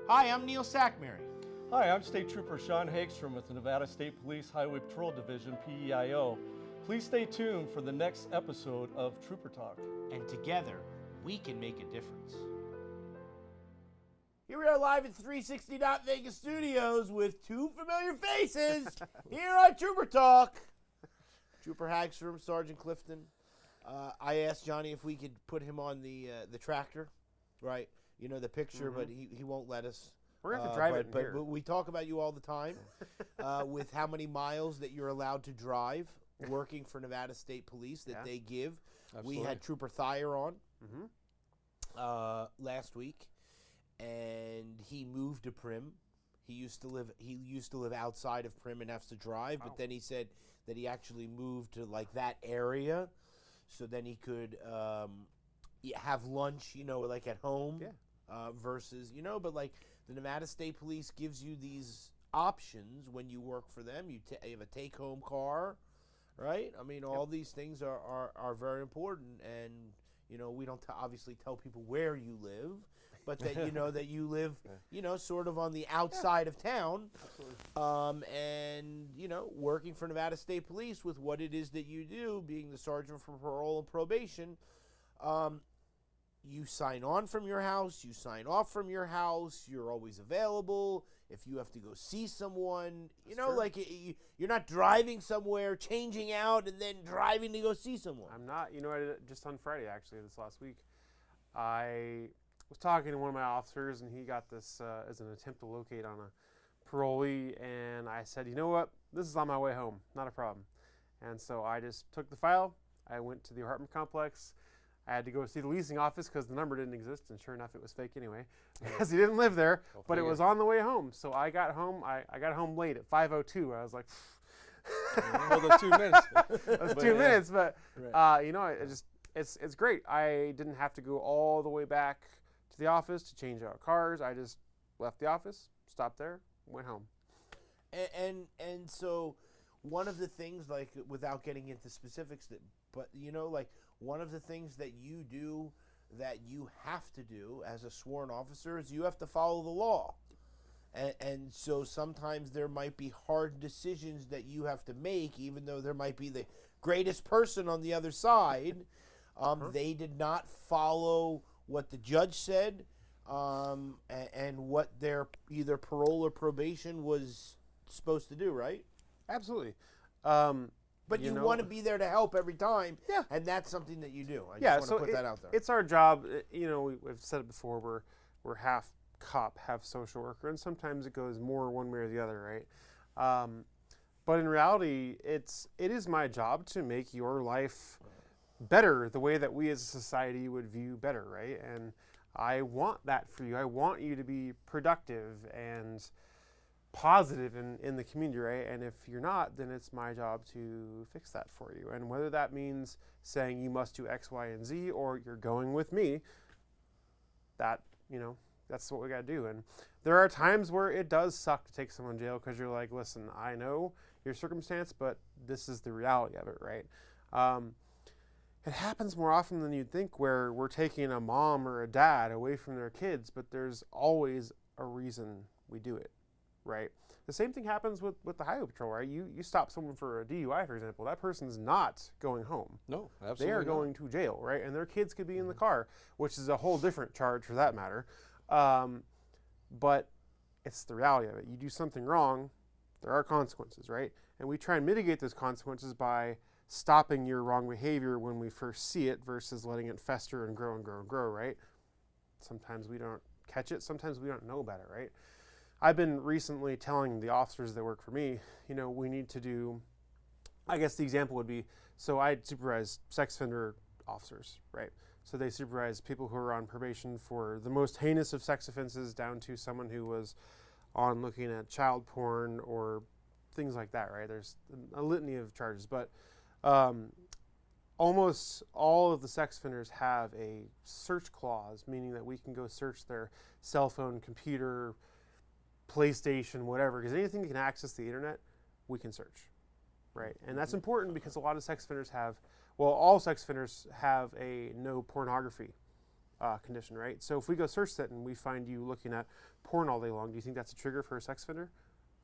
Hi, I'm Neil Sackmary. Hi, I'm State Trooper Sean Hagstrom with the Nevada State Police Highway Patrol Division, PEIO. Please stay tuned for the next episode of Trooper Talk. And together, we can make a difference. Here we are live at 360 Vegas Studios with two familiar faces here on Trooper Talk. Trooper Hagstrom, Sergeant Clifton. I asked Johnny if we could put him on the tractor, right? You know, the picture, but he won't let us. We're going to have to drive it in here. But we talk about you all the time with how many miles that you're allowed to drive working for Nevada State Police that they give. Absolutely. We had Trooper Thayer on last week, and he moved to Prim. He used to live outside of Prim and has to drive, but then he said that he actually moved to like that area, so then he could have lunch, you know, like at home, versus, you know, but like the Nevada State Police gives you these options when you work for them. You have a take-home car, right? I mean, all these things are very important, and you know, we don't obviously tell people where you live, but that you know that you live, you know, sort of on the outside of town. Absolutely. And you know, working for Nevada State Police with what it is that you do, being the sergeant for parole and probation, you sign on from your house, you sign off from your house, you're always available. If you have to go see someone, you know, like you're not driving somewhere, changing out, and then driving to go see someone. I'm not. You know, I did it just on Friday, actually, this last week. I was talking to one of my officers, and he got this as an attempt to locate on a parolee, and I said, you know what, this is on my way home, not a problem. And so I just took the file, I went to the apartment complex. I had to go see the leasing office because the number didn't exist, and sure enough, it was fake anyway, because he didn't live there. But it was on the way home, so I got home. I got home late at 5:02. I was like, Well, the 2 minutes. that's 2 minutes, but you know, it's great. I didn't have to go all the way back to the office to change out cars. I just left the office, stopped there, went home. And so one of the things, like, without getting into specifics, but you know, like, one of the things that you do that you have to do as a sworn officer is you have to follow the law. And so sometimes there might be hard decisions that you have to make, even though there might be the greatest person on the other side. They did not follow what the judge said, and what their either parole or probation was supposed to do, right? Absolutely. But you want to be there to help every time, and that's something that you do. I just want to put that out there. It's our job. You know, we've said it before. We're half cop, half social worker, and sometimes it goes more one way or the other, right? But in reality, it is my job to make your life better the way that we as a society would view better, right? And I want that for you. I want you to be productive and positive in the community, right? And if you're not, then it's my job to fix that for you. And whether that means saying you must do X, Y, and Z, or you're going with me, that, you know, that's what we got to do. And there are times where it does suck to take someone to jail because you're like, listen, I know your circumstance, but this is the reality of it, right? It happens more often than you'd think, where we're taking a mom or a dad away from their kids, but there's always a reason we do it. Right. The same thing happens with the highway patrol, right? You stop someone for a DUI, for example. That person's not going home. No, absolutely They are not. going to jail, right? And their kids could be in the car, which is a whole different charge for that matter. But it's the reality of it. You do something wrong, there are consequences, right? And we try and mitigate those consequences by stopping your wrong behavior when we first see it versus letting it fester and grow and grow and grow, right? Sometimes we don't catch it. Sometimes we don't know about it, right? I've been recently telling the officers that work for me, you know, we need to do, I guess the example would be, so I supervise sex offender officers, right? So they supervise people who are on probation for the most heinous of sex offenses down to someone who was on looking at child porn or things like that, right? There's a litany of charges, but almost all of the sex offenders have a search clause, meaning that we can go search their cell phone, computer, PlayStation, whatever, because anything that can access the internet, we can search, right? And that's important because a lot of sex offenders have, well, all sex offenders have a no pornography condition, right? So if we go search that and we find you looking at porn all day long, do you think that's a trigger for a sex offender?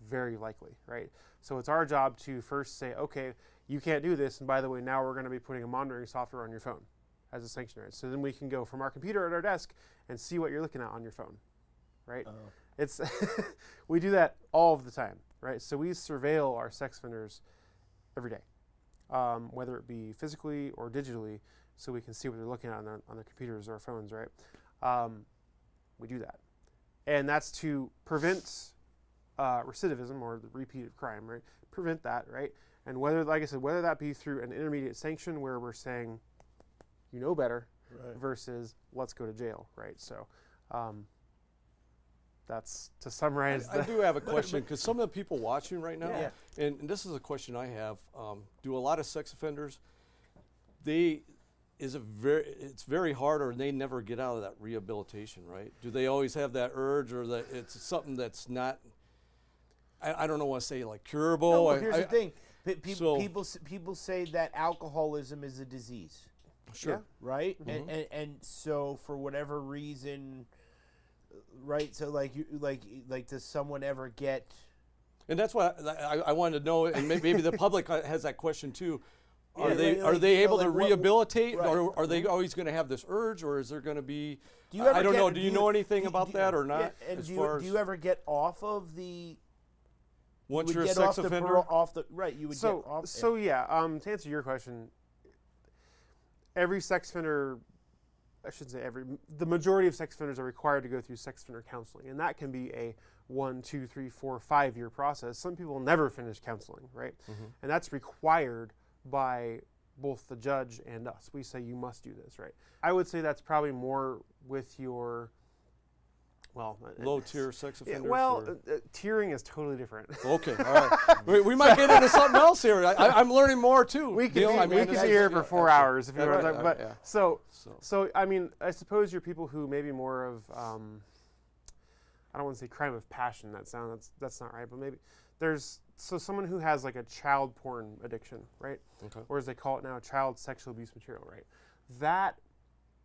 Very likely, right? So it's our job to first say, okay, you can't do this, and by the way, now we're going to be putting a monitoring software on your phone as a sanction, right? So then we can go from our computer at our desk and see what you're looking at on your phone, right? It's we do that all of the time, right? So we surveil our sex offenders every day, whether it be physically or digitally, so we can see what they're looking at on their computers or phones, right? We do that, and that's to prevent recidivism or the repeat of crime, right? Prevent that, right? And whether, like I said, whether that be through an intermediate sanction where we're saying, you know better, versus let's go to jail, right? So that's to summarize. I do have a question because some of the people watching right now, and this is a question I have. Do a lot of sex offenders? It's very hard, or they never get out of that rehabilitation, right? Do they always have that urge, or that it's something that's not? I don't know what to say, like curable. No, well, here's the thing. People say that alcoholism is a disease. Sure. Yeah. Right? And so for whatever reason, right? So like does someone ever get? And that's what I wanted to know, and maybe the public has that question too. Are they able to rehabilitate, or are they always going to have this urge, or is there going to be? I don't know. Do you know anything about that or not? Yeah, and do you ever get off of the? Once you're a sex offender, you would get off. So yeah, to answer your question, every sex offender, I shouldn't say every, the majority of sex offenders are required to go through sex offender counseling, and that can be a 1, 2, 3, 4, 5 year process. Some people never finish counseling, right? And that's required by both the judge and us. We say you must do this, right? I would say that's probably more with your low tier sex offenders. Tiering is totally different. Okay, all right. we might get into something else here. I'm learning more too. We could be here for 4 hours if you want to talk. But so I mean, I suppose you're people who maybe more of I don't want to say crime of passion. That's not right. But maybe there's someone who has like a child porn addiction, right? Okay. Or as they call it now, child sexual abuse material, right? That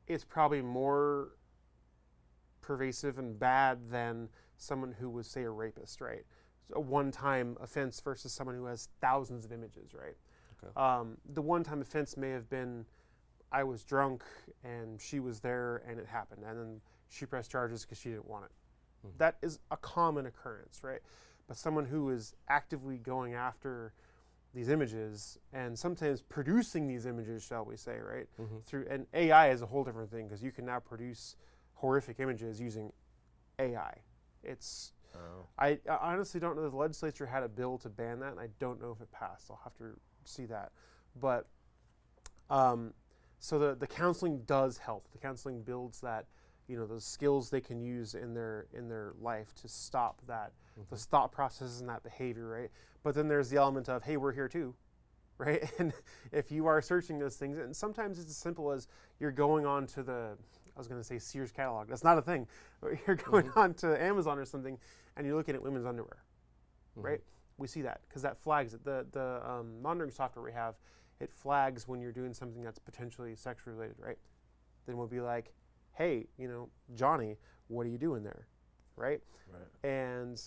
is probably more pervasive and bad than someone who was, say, a rapist, right? A one-time offense versus someone who has thousands of images, right? Okay. The one-time offense may have been, I was drunk and she was there and it happened, and then she pressed charges because she didn't want it. That is a common occurrence, right? But someone who is actively going after these images and sometimes producing these images, shall we say, right? And AI is a whole different thing because you can now produce horrific images using AI. I honestly don't know if the legislature had a bill to ban that, and I don't know if it passed. I'll have to see that. But so the counseling does help. The counseling builds that, those skills they can use in their life to stop that, the thought processes and that behavior, right? But then there's the element of, hey, we're here too, right? And if you are searching those things, and sometimes it's as simple as you're going on to I was going to say Sears catalog. That's not a thing. You're going on to Amazon or something, and you're looking at women's underwear, right? We see that because that flags it. The monitoring software we have, it flags when you're doing something that's potentially sexually related, right? Then we'll be like, hey, Johnny, what are you doing there, right? And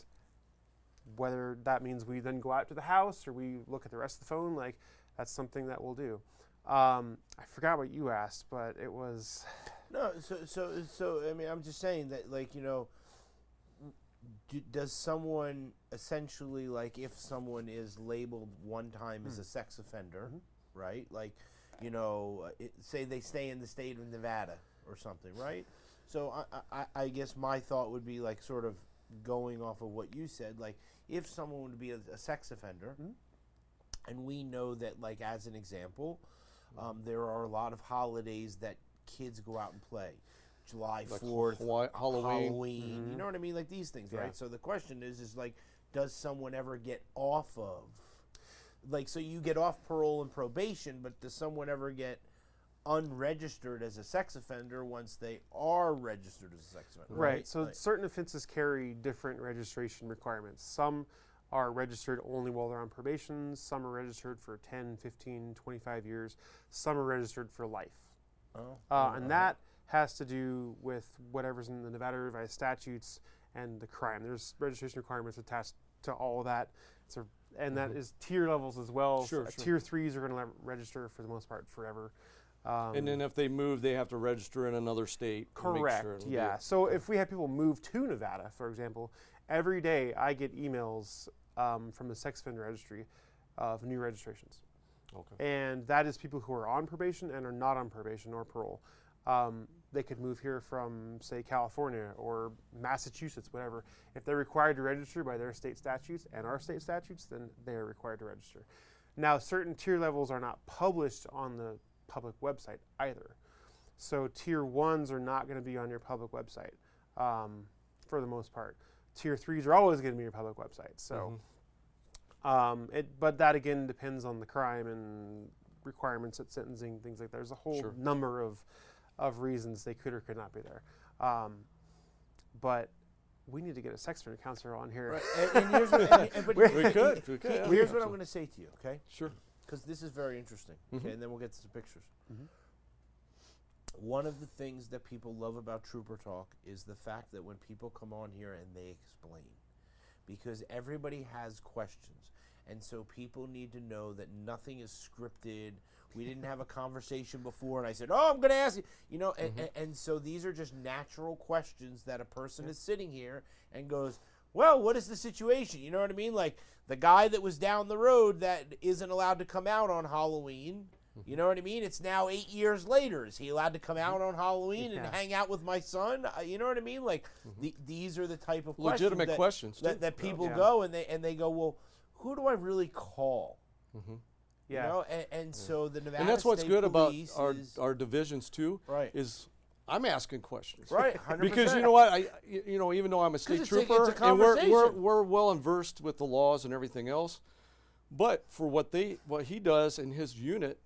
whether that means we then go out to the house or we look at the rest of the phone, like that's something that we'll do. I forgot what you asked, but it was. No, so I mean, I'm just saying that, like, does someone essentially, like, if someone is labeled one time as a sex offender, right? Like, say they stay in the state of Nevada or something, right? So I guess my thought would be, like, sort of going off of what you said, like, if someone would be a sex offender, and we know that, like, as an example, there are a lot of holidays that kids go out and play. July 4th, Halloween. You know what I mean? Like these things, right? So the question is like, does someone ever get off of, like, so you get off parole and probation, but does someone ever get unregistered as a sex offender once they are registered as a sex offender? Right. So certain offenses carry different registration requirements. Some are registered only while they're on probation. Some are registered for 10, 15, 25 years. Some are registered for life. And that has to do with whatever's in the Nevada revised statutes and the crime. There's registration requirements attached to all of that. And that is tier levels as well. Sure, So, sure. Tier 3s are going to register for the most part forever. And then if they move, they have to register in another state. and make Correct. sure it'll Yeah. be- So if we have people move to Nevada, for example, every day I get emails from the sex offender registry of new registrations. Okay. And that is people who are on probation and are not on probation or parole. They could move here from, say, California or Massachusetts, whatever. If they're required to register by their state statutes and our state statutes, then they are required to register. Now, certain tier levels are not published on the public website either. So tier 1s are not going to be on your public website for the most part. Tier 3s are always going to be your public website. So, but that again depends on the crime and requirements at sentencing, things like that. There's a whole Sure. number of reasons they could or could not be there. But we need to get a sex offender counselor on here. Right. And here's what, but We could. yeah, here's what absolutely. I'm going to say to you, okay? Sure. Because this is very interesting. Okay, and then we'll get to some pictures. Mhm. One of the things that people love about Trooper Talk is the fact that when people come on here and they explain, because everybody has questions, and so people need to know that nothing is scripted. We didn't have a conversation before, and I said, "Oh, I'm going to ask you," you know, and so these are just natural questions that a person is sitting here and goes, "Well, what is the situation?" You know what I mean? Like the guy that was down the road that isn't allowed to come out on Halloween. You know what I mean? It's now 8 years later. Is he allowed to come out on Halloween and Yeah. hang out with my son? You know what I mean? Like these are the type of Legitimate questions questions, that, too. that people Yeah. go and they go, well, who do I really call? Yeah. You know, and so the Nevada And that's what's State good about Police is, our divisions too. Right. Is I'm asking questions. Right, 100%. Because you know what, even though I'm a state it's a trooper, and conversation. we're well versed with the laws and everything else, but for what he does in his unit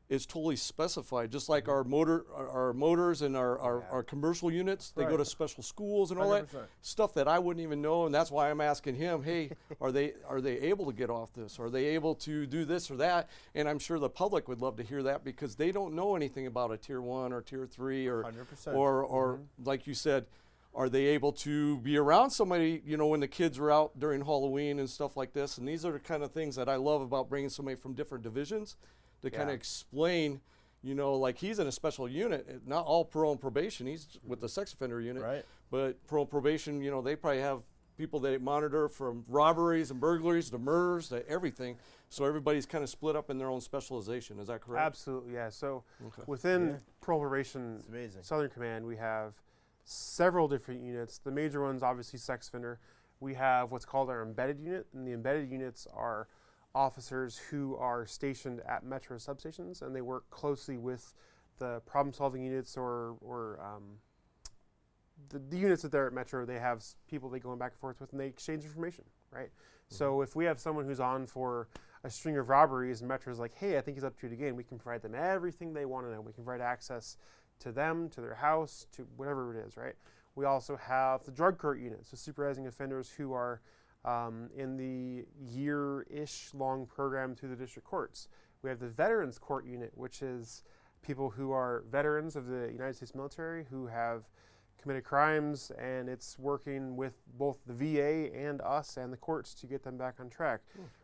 is totally specified. Just like our motors and our commercial units, they go Right. to special schools and all that 100%. stuff that I wouldn't even know, and that's why I'm asking him, hey, are they able to get off this? Are they able to do this or that? And I'm sure the public would love to hear that because they don't know anything about a tier 1 or tier 3 or 100%. or like you said, are they able to be around somebody, when the kids are out during Halloween and stuff like this? And these are the kind of things that I love about bringing somebody from different divisions to kind of explain, like he's in a special unit, not all parole and probation, he's with the sex offender unit. Right. But parole and probation, they probably have people they monitor from robberies and burglaries to murders to everything. So everybody's kind of split up in their own specialization. Is that correct? Absolutely, yeah. So Okay. within parole probation, It's amazing. Southern Command, we have several different units. The major ones, obviously, sex offender. We have what's called our embedded unit, and the embedded units are officers who are stationed at metro substations, and they work closely with the problem-solving units or the units that they're at metro. They have people they go back and forth with, and they exchange information, right? So if we have someone who's on for a string of robberies, and metro's like, hey, I think he's up to it again, we can provide them everything they want to know. We can provide access to them, to their house, to whatever it is, right? We also have the drug court unit, so supervising offenders who are in the year-ish long program through the district courts. We have the Veterans Court Unit, which is people who are veterans of the United States military who have committed crimes, and it's working with both the VA and us and the courts to get them back on track.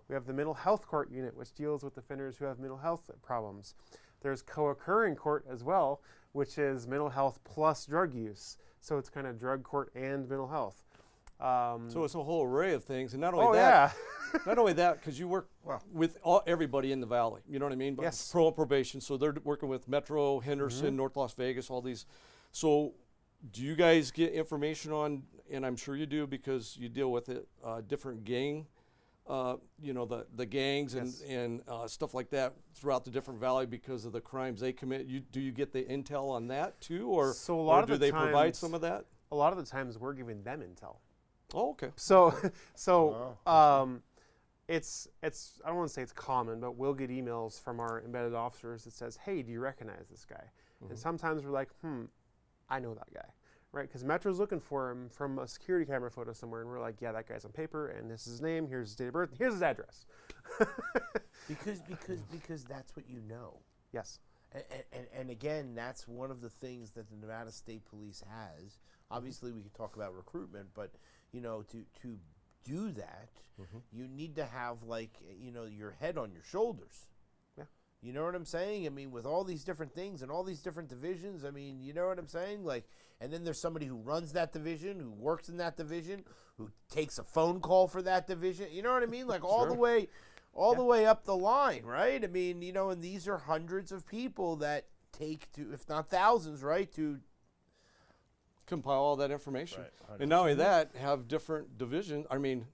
We have the Mental Health Court Unit, which deals with offenders who have mental health problems. There's co-occurring court as well, which is mental health plus drug use. So it's kind of drug court and mental health. So it's a whole array of things, and not Oh, only that, yeah. not only that, because you work with everybody in the valley. You know what I mean? But Yes. Parole and probation. So they're working with Metro, Henderson, North Las Vegas, all these. So do you guys get information on? And I'm sure you do because you deal with it. Different gang, the gangs Yes. and stuff like that throughout the different valley because of the crimes they commit. Do you get the intel on that too, or So a lot or of do the they provide times- some of that? A lot of the times we're giving them intel. Oh, okay. So it's I don't want to say it's common, but we'll get emails from our embedded officers that says, "Hey, do you recognize this guy?" And sometimes we're like, I know that guy, right? Because Metro's looking for him from a security camera photo somewhere, and we're like, yeah, that guy's on paper, and this is his name, here's his date of birth, here's his address. Because that's what you know. Yes. And again, that's one of the things that the Nevada State Police has. Obviously, we could talk about recruitment, but to do that, you need to have your head on your shoulders. Yeah. You know what I'm saying? I mean, with all these different things and all these different divisions, I mean, you know what I'm saying? And then there's somebody who runs that division, who works in that division, who takes a phone call for that division. You know what I mean? All the way. The way up the line, right? I mean, and these are hundreds of people that take if not thousands, right, to compile all that information. Right, and not only that, have different divisions. I mean,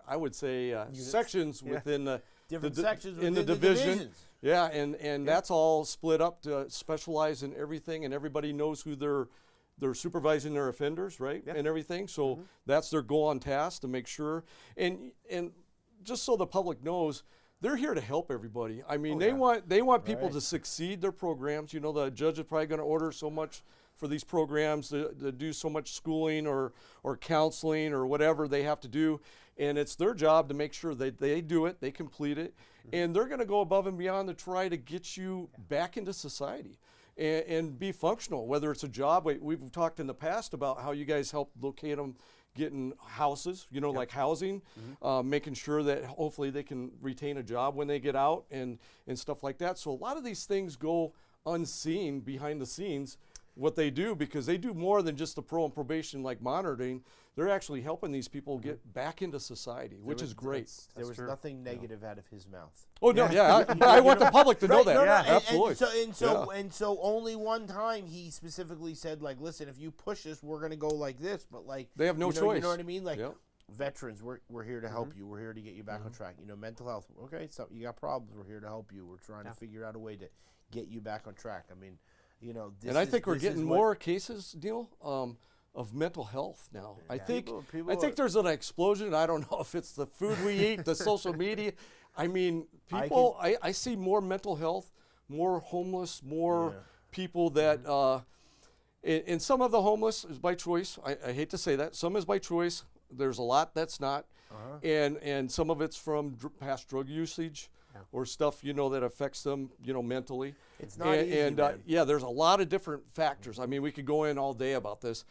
I would say sections within the different the sections in within the division. divisions. Yeah, and that's all split up to specialize in everything, and everybody knows who they're supervising their offenders, right, and everything. So that's their goal on task to make sure. And just so the public knows, they're here to help everybody. I mean, they want people to succeed their programs. The judge is probably going to order so much for these programs to do so much schooling or counseling or whatever they have to do. And it's their job to make sure that they do it, they complete it, and they're going to go above and beyond to try to get you back into society and be functional, whether it's a job. We've talked in the past about how you guys help locate them getting houses, like housing, making sure that hopefully they can retain a job when they get out and stuff like that. So a lot of these things go unseen behind the scenes, what they do, because they do more than just the parole and probation monitoring. They're actually helping these people get back into society, which is great. There was nothing negative out of his mouth. Oh no, I want the public to know that. No, Absolutely. And so only one time he specifically said, listen, if you push us, we're gonna go like this. But they have no choice. You know what I mean? Veterans, we're here to help you. We're here to get you back on track. Mental health. Okay, so you got problems. We're here to help you. We're trying to figure out a way to get you back on track. I mean, and I think we're getting more cases, Neil, of mental health now. I think there's an explosion. I don't know if it's the food we eat, the social media. I mean, I see more mental health, more homeless, more people that, and some of the homeless is by choice. I hate to say that. Some is by choice. There's a lot that's not. And some of it's from past drug usage. Or stuff that affects them, mentally. It's not easy, man. There's a lot of different factors. I mean, we could go in all day about this,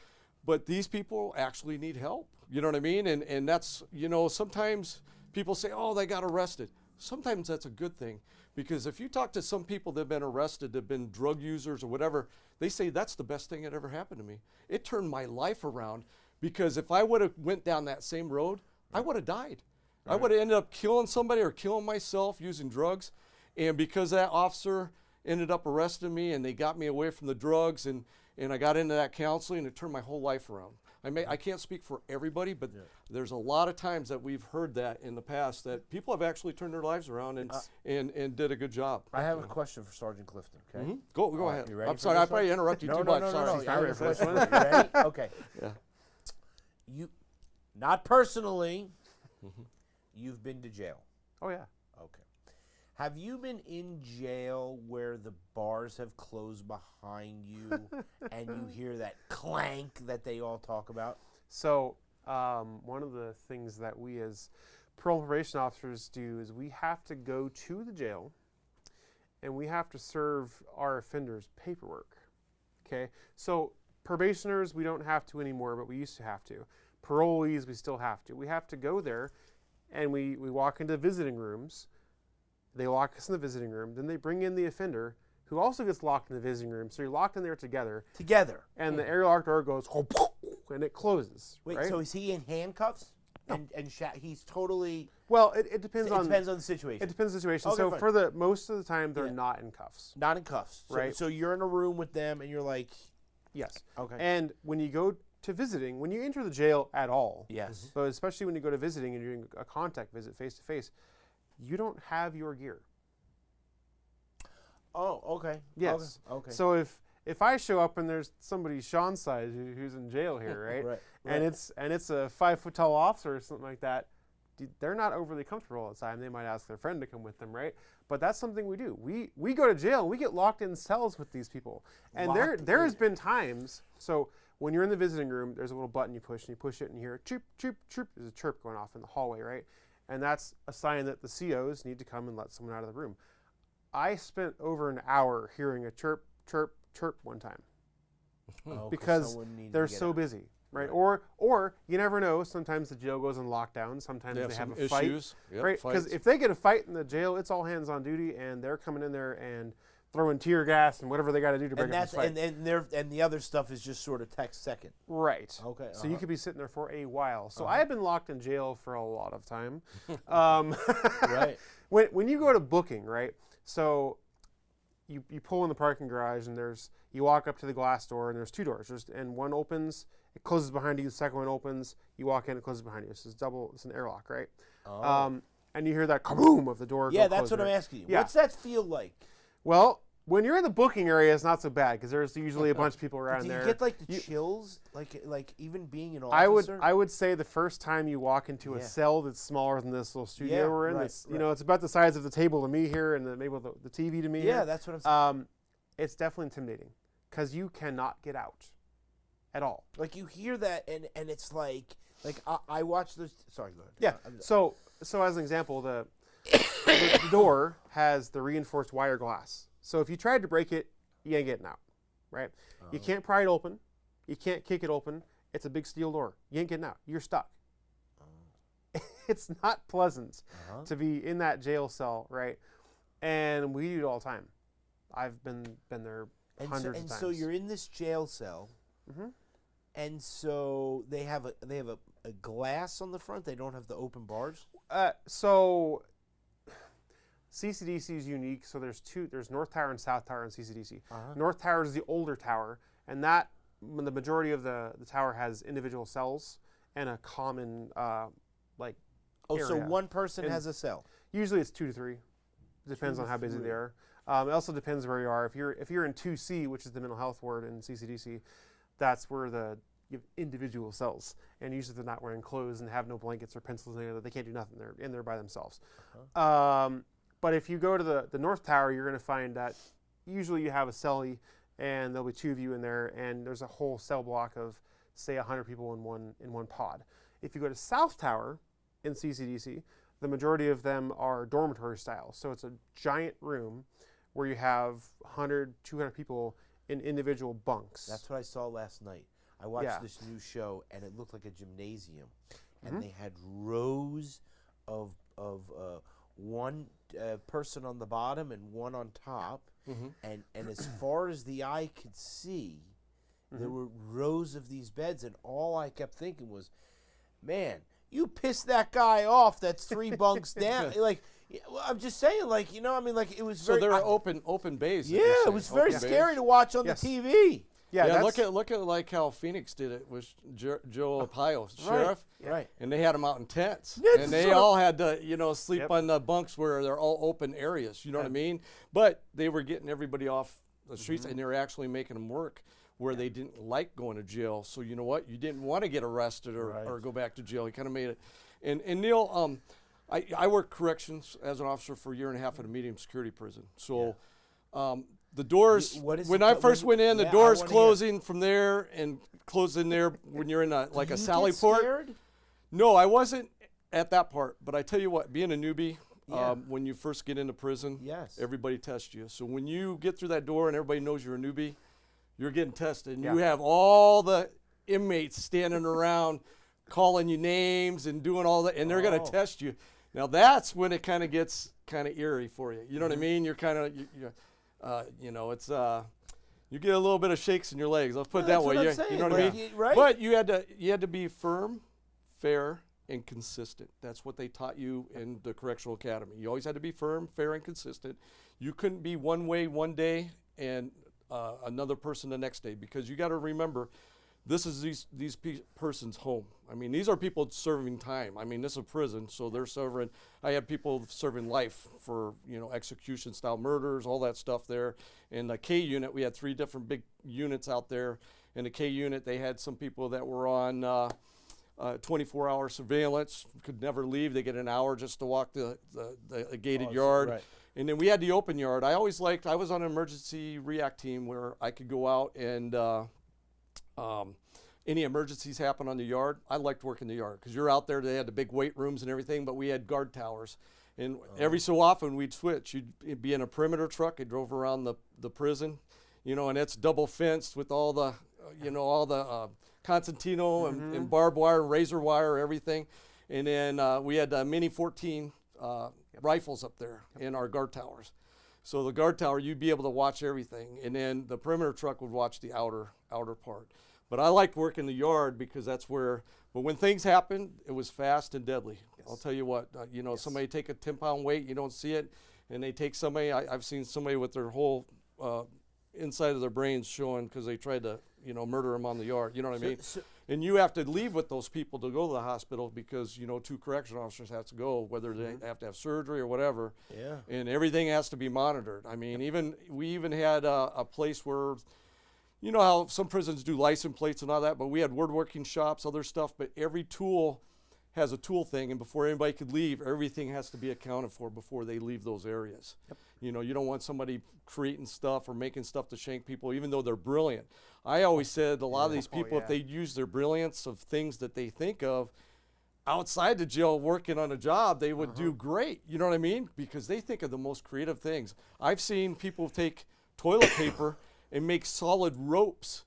but these people actually need help. You know what I mean? And that's sometimes people say, oh, they got arrested. Sometimes that's a good thing, because if you talk to some people that've been arrested, that've been drug users or whatever, they say that's the best thing that ever happened to me. It turned my life around, because if I would have went down that same road, I would have died. I would have ended up killing somebody or killing myself using drugs. And because that officer ended up arresting me and they got me away from the drugs and I got into that counseling, it turned my whole life around. I can't speak for everybody, but there's a lot of times that we've heard that in the past, that people have actually turned their lives around and did a good job. I have a question for Sergeant Clifton, okay? Go ahead. You ready I'm sorry, I probably interrupted you too much. No, Sorry. I have a question for you. Ready? Okay. Yeah. You, not personally, you've been to jail. Oh yeah. Okay. Have you been in jail where the bars have closed behind you and you hear that clank that they all talk about? So one of the things that we as parole and probation officers do is we have to go to the jail and we have to serve our offenders paperwork. Okay. So probationers, we don't have to anymore, but we used to have to. Parolees, we still have to. We have to go there and we walk into visiting rooms. They lock us in the visiting room. Then they bring in the offender, who also gets locked in the visiting room. So you're locked in there together. And the aerial arc door goes, and it closes. Wait, right? so is he in handcuffs? No. He's totally... Well, it depends on... It depends on the situation. It depends on the situation. Okay, so fine. for most of the time, they're not in cuffs. Not in cuffs. Right. So you're in a room with them and you're like... Yes. Okay. And when you go to visiting, when you enter the jail at all, Yes. but especially when you go to visiting and you're doing a contact visit face-to-face, you don't have your gear. Oh, okay. Yes. Okay. So if I show up and there's somebody Sean's size who's in jail here, right? Right. And it's a 5 foot tall officer or something like that, they're not overly comfortable all the time. They might ask their friend to come with them, right? But that's something we do. We go to jail and we get locked in cells with these people. And there has been times, so when you're in the visiting room, there's a little button you push and you push it and you hear chirp, chirp, chirp. There's a chirp going off in the hallway, right? And that's a sign that the COs need to come and let someone out of the room. I spent over an hour hearing a chirp, chirp, chirp one time Oh, because someone needed to they're get so out. busy, right? Or you never know. Sometimes the jail goes in lockdown. Sometimes They they have have some a fight, issues. Yep, right? Because fights. if they get a fight in the jail, it's all hands on duty, and they're coming in there and throwing tear gas and whatever they got to do to break And up that's the fight. and the other stuff is just sort of text second. Right. Okay, So you uh-huh. could be sitting there for a while. So I have been locked in jail for a lot of time. um, Right. When you go to booking, right? So you pull in the parking garage and you walk up to the glass door and there's two doors. And one opens, it closes behind you. The second one opens, you walk in, it closes behind you. So it's an airlock, right? Oh. And you hear that kaboom of the door. Yeah, go that's close, what I'm right? asking you. Yeah. What's that feel like? Well, when you're in the booking area, it's not so bad because there's usually a bunch of people around Do you there. get like the You- chills? Like even being an officer? I would say the first time you walk into a Yeah. cell that's smaller than this little studio Yeah, we're in, right, it's, right. it's about the size of the table to me here and maybe the TV to me. Yeah, here. that's what I'm saying. It's definitely intimidating because you cannot get out at all. Like you hear that and it's like I watch this. Sorry, go ahead. Yeah. So as an example, the door has the reinforced wire glass. So if you tried to break it, you ain't getting out, right? You can't pry it open. You can't kick it open. It's a big steel door. You ain't getting out. You're stuck. It's not pleasant to be in that jail cell, right? And we do it all the time. I've been there hundreds of times. So you're in this jail cell, and so they have a glass on the front. They don't have the open bars. So CCDC is unique. So there's North Tower and South Tower in CCDC. North Tower is the older tower, and that the majority of the tower has individual cells and a common Oh, so area. one person And- has a cell. Usually it's 2 to 3. Depends on how busy they are. It also depends where you are. If you're in 2C, which is the mental health ward in CCDC, that's where you have individual cells, and usually they're not wearing clothes and have no blankets or pencils. They can't do nothing. They're in there by themselves. But if you go to the North Tower, you're going to find that usually you have a cellie, and there'll be 2 of you in there, and there's a whole cell block of say 100 people in one pod. If you go to South Tower in CCDC, the majority of them are dormitory style. So it's a giant room where you have 100, 200 people in individual bunks. That's what I saw last night. I watched Yeah. this new show, and it looked like a gymnasium, and they had rows of one person on the bottom and one on top, and as far as the eye could see, there were rows of these beds, and all I kept thinking was, man, you pissed that guy off that's 3 bunks down. Like, I'm just saying, like, it was So very. they're open bays. that Yeah, you're it saying. was very Open scary bays. to watch on Yes. the TV. yeah. Yeah, That's, look at like how Phoenix did it with Joe Arpaio, sheriff, Right. and they had them out in tents, Yeah, and they sort of- all had to sleep Yep. on the bunks where they're all open areas. You know what I mean? But they were getting everybody off the streets, and they were actually making them work where they didn't like going to jail. So you know what? You didn't want to get arrested or go back to jail. You kind of made it. And Neil, I worked corrections as an officer for a year and a half at a medium security prison. So the doors, What is when it I that- first when- went in, the yeah, I doors wanna hear. closing from there and closing there when you're in like a You sally get port. scared? No, I wasn't at that part. But I tell you what, being a newbie, Yeah. when you first get into prison, Yes. everybody tests you. So when you get through that door and everybody knows you're a newbie, you're getting tested. And you Yeah. have all the inmates standing around calling you names and doing all that, and they're going Oh. to test you. Now that's when it kind of gets kind of eerie for you. You know what I mean? You're kind of, it's you get a little bit of shakes in your legs. Let's put it that That's way. what I'm You saying, know what I like, mean? right? But you had to be firm, fair, and consistent. That's what they taught you in the correctional academy. You always had to be firm, fair, and consistent. You couldn't be one way one day and another person the next day, because you got to remember, this is these person's home. I mean, these are people serving time. I mean, this is a prison, so they're serving. I had people serving life for execution style murders, all that stuff there. In the K unit, we had 3 different big units out there. In the K unit, they had some people that were on 24-hour surveillance, could never leave. They get an hour just to walk the gated yard. right. And then we had the open yard. I was on an emergency react team where I could go out and any emergencies happen on the yard, I liked working the yard because you're out there. They had the big weight rooms and everything, but we had guard towers. And every so often we'd switch. You'd be in a perimeter truck. It drove around the prison, and it's double fenced with all the, all the Constantino and barbed wire, razor wire, everything. And then we had Mini 14 rifles up there in our guard towers. So the guard tower, you'd be able to watch everything. And then the perimeter truck would watch the outer part. But I liked working the yard because that's where, but when things happen, it was fast and deadly. Yes. I'll tell you what, somebody take a 10-pound weight, you don't see it, and they take somebody, I've seen somebody with their whole inside of their brains showing because they tried to, murder them on the yard, you know what I mean? And you have to leave with those people to go to the hospital because, 2 correction officers have to go, whether they have to have surgery or whatever. Yeah. And everything has to be monitored. I mean, we even had a place where, you know how some prisons do license plates and all that, but we had woodworking shops, other stuff, but every tool has a tool thing, and before anybody could leave, everything has to be accounted for before they leave those areas. Yep. You don't want somebody creating stuff or making stuff to shank people, even though they're brilliant. I always said a lot of these people, if they use their brilliance of things that they think of outside the jail working on a job, they would do great, you know what I mean? Because they think of the most creative things. I've seen people take toilet paper and make solid ropes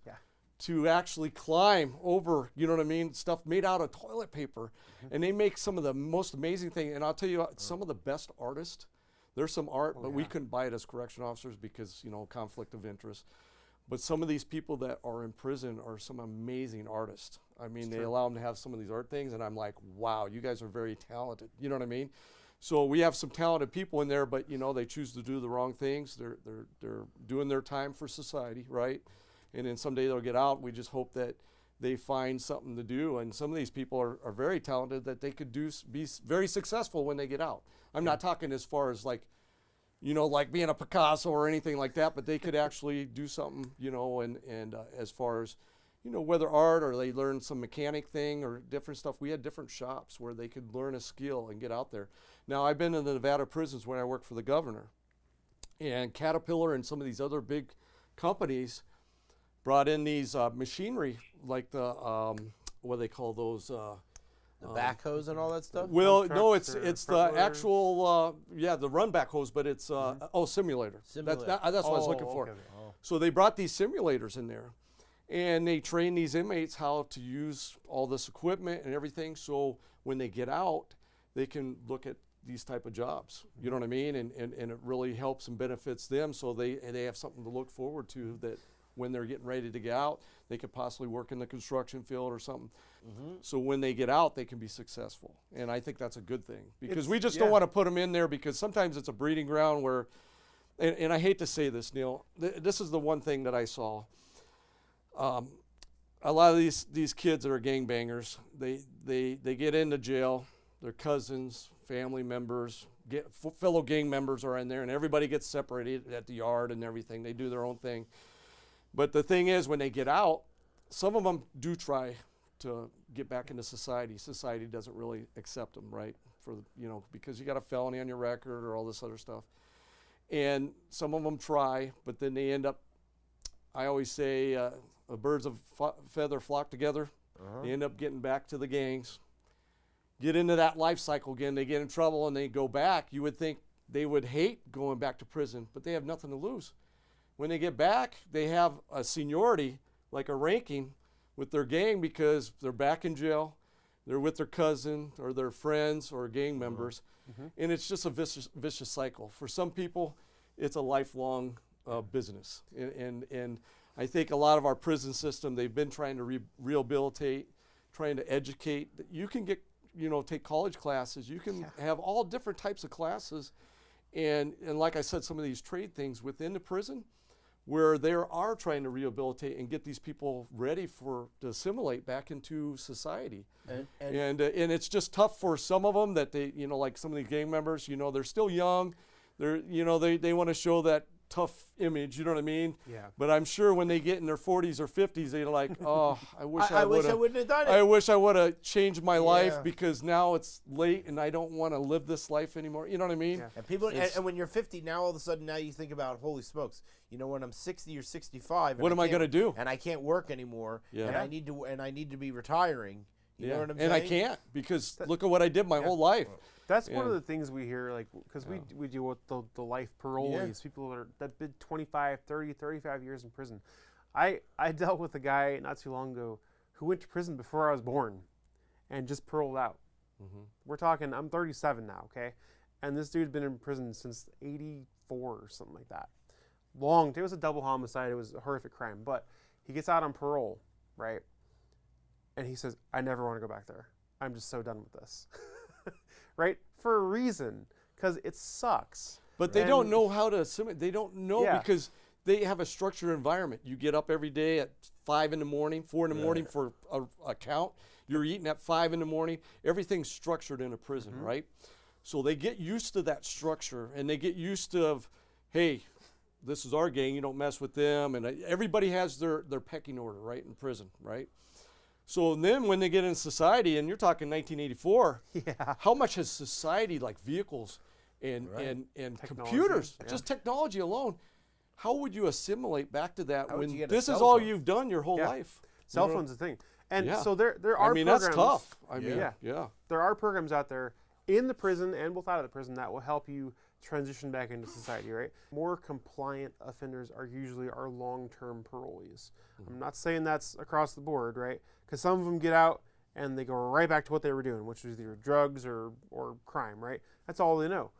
to actually climb over, you know what I mean, stuff made out of toilet paper. And they make some of the most amazing things. And I'll tell you, some of the best artists, there's some art, but we couldn't buy it as correction officers because, conflict of interest. But some of these people that are in prison are some amazing artists. I mean, they allow them to have some of these art things, and I'm like, wow, you guys are very talented. You know what I mean? So we have some talented people in there, but they choose to do the wrong things. They're doing their time for society, right? And then someday they'll get out. We just hope that they find something to do. And some of these people are very talented that they could be very successful when they get out. I'm not talking as far as like being a Picasso or anything like that, but they could actually do something, and as far as, whether art or they learn some mechanic thing or different stuff. We had different shops where they could learn a skill and get out there. Now, I've been in the Nevada prisons when I worked for the governor, and Caterpillar and some of these other big companies brought in these machinery, like the, what do they call those? The backhoes and all that stuff? Well, no, it's the actual, the run backhoes, but it's, simulator. Simulator. That's what I was looking for. Okay. So they brought these simulators in there, and they train these inmates how to use all this equipment and everything, so when they get out, they can look at these type of jobs. You know what I mean? And it really helps and benefits them, so they have something to look forward to, that when they're getting ready to get out, they could possibly work in the construction field or something. So when they get out, they can be successful. And I think that's a good thing, because we just don't want to put them in there, because sometimes it's a breeding ground where, and I hate to say this, Neil, this is the one thing that I saw. A lot of these kids that are gangbangers, they get into jail, their cousins, family members, fellow gang members are in there, and everybody gets separated at the yard and everything. They do their own thing. But the thing is, when they get out, some of them do try to get back into society. Society doesn't really accept them, right? Because you got a felony on your record or all this other stuff. And some of them try, but then they end up, I always say, birds of feather flock together. They end up getting back to the gangs, get into that life cycle again. They get in trouble and they go back. You would think they would hate going back to prison, but they have nothing to lose. When they get back, they have a seniority, like a ranking with their gang, because they're back in jail, they're with their cousin or their friends or gang members, and it's just a vicious cycle. For some people, it's a lifelong business, and I think a lot of our prison system, they've been trying to rehabilitate, trying to educate. You can get, take college classes, you can have all different types of classes, and like I said, some of these trade things within the prison, where they are trying to rehabilitate and get these people ready to assimilate back into society. And it's just tough for some of them that they, like some of the gang members, they're still young. They want to show that tough image, you know what I mean? Yeah. But I'm sure when they get in their 40s or 50s, they're like, oh, I wish I I wish I would wouldn't have done it. I wish I would have changed my life Yeah. because now it's late and I don't want to live this life anymore. You know what I mean? Yeah. And people, It's- and when you're 50 now, all of a sudden now you think about, holy smokes, you know, when I'm 60 or 65, and What am I can't- gonna do? And I can't work anymore, Yeah. and I need to be retiring. You know what I'm and saying? I can't because look at what I did my whole life. That's one of Yeah. the things we hear, like, because we deal with the life parolees, people that did 25, 30, 35 years in prison. I dealt with a guy not too long ago who went to prison before I was born and just paroled out. We're talking, I'm 37 now, okay? And this dude's been in prison since 84 or something like that. It was a double homicide, it was a horrific crime, but he gets out on parole, right? And he says, I never want to go back there. I'm just so done with this. Right? For a reason, because it sucks. But they And- don't know how to assimilate. They don't know Yeah. because they have a structured environment. You get up every day at 5 in the morning, 4 in the morning for a count. You're eating at 5 in the morning. Everything's structured in a prison, right? So they get used to that structure and they get used to, hey, this is our gang. You don't mess with them. And everybody has their pecking order, right, in prison, right? So then when they get in society, and you're talking 1984, how much has society, like vehicles and computers, yeah. just technology alone, how would you assimilate back to that How would you when get a this is cell all phone? you've done your whole Yeah. life? Cell You know? phone's a thing. And Yeah. so there are I mean, programs. that's tough. I mean, Yeah. yeah. There are programs out there in the prison and both out of the prison that will help you transition back into society, right? More compliant offenders are usually our long-term parolees. I'm not saying that's across the board, right? Because some of them get out and they go right back to what they were doing, which was either drugs or crime, right? That's all they know.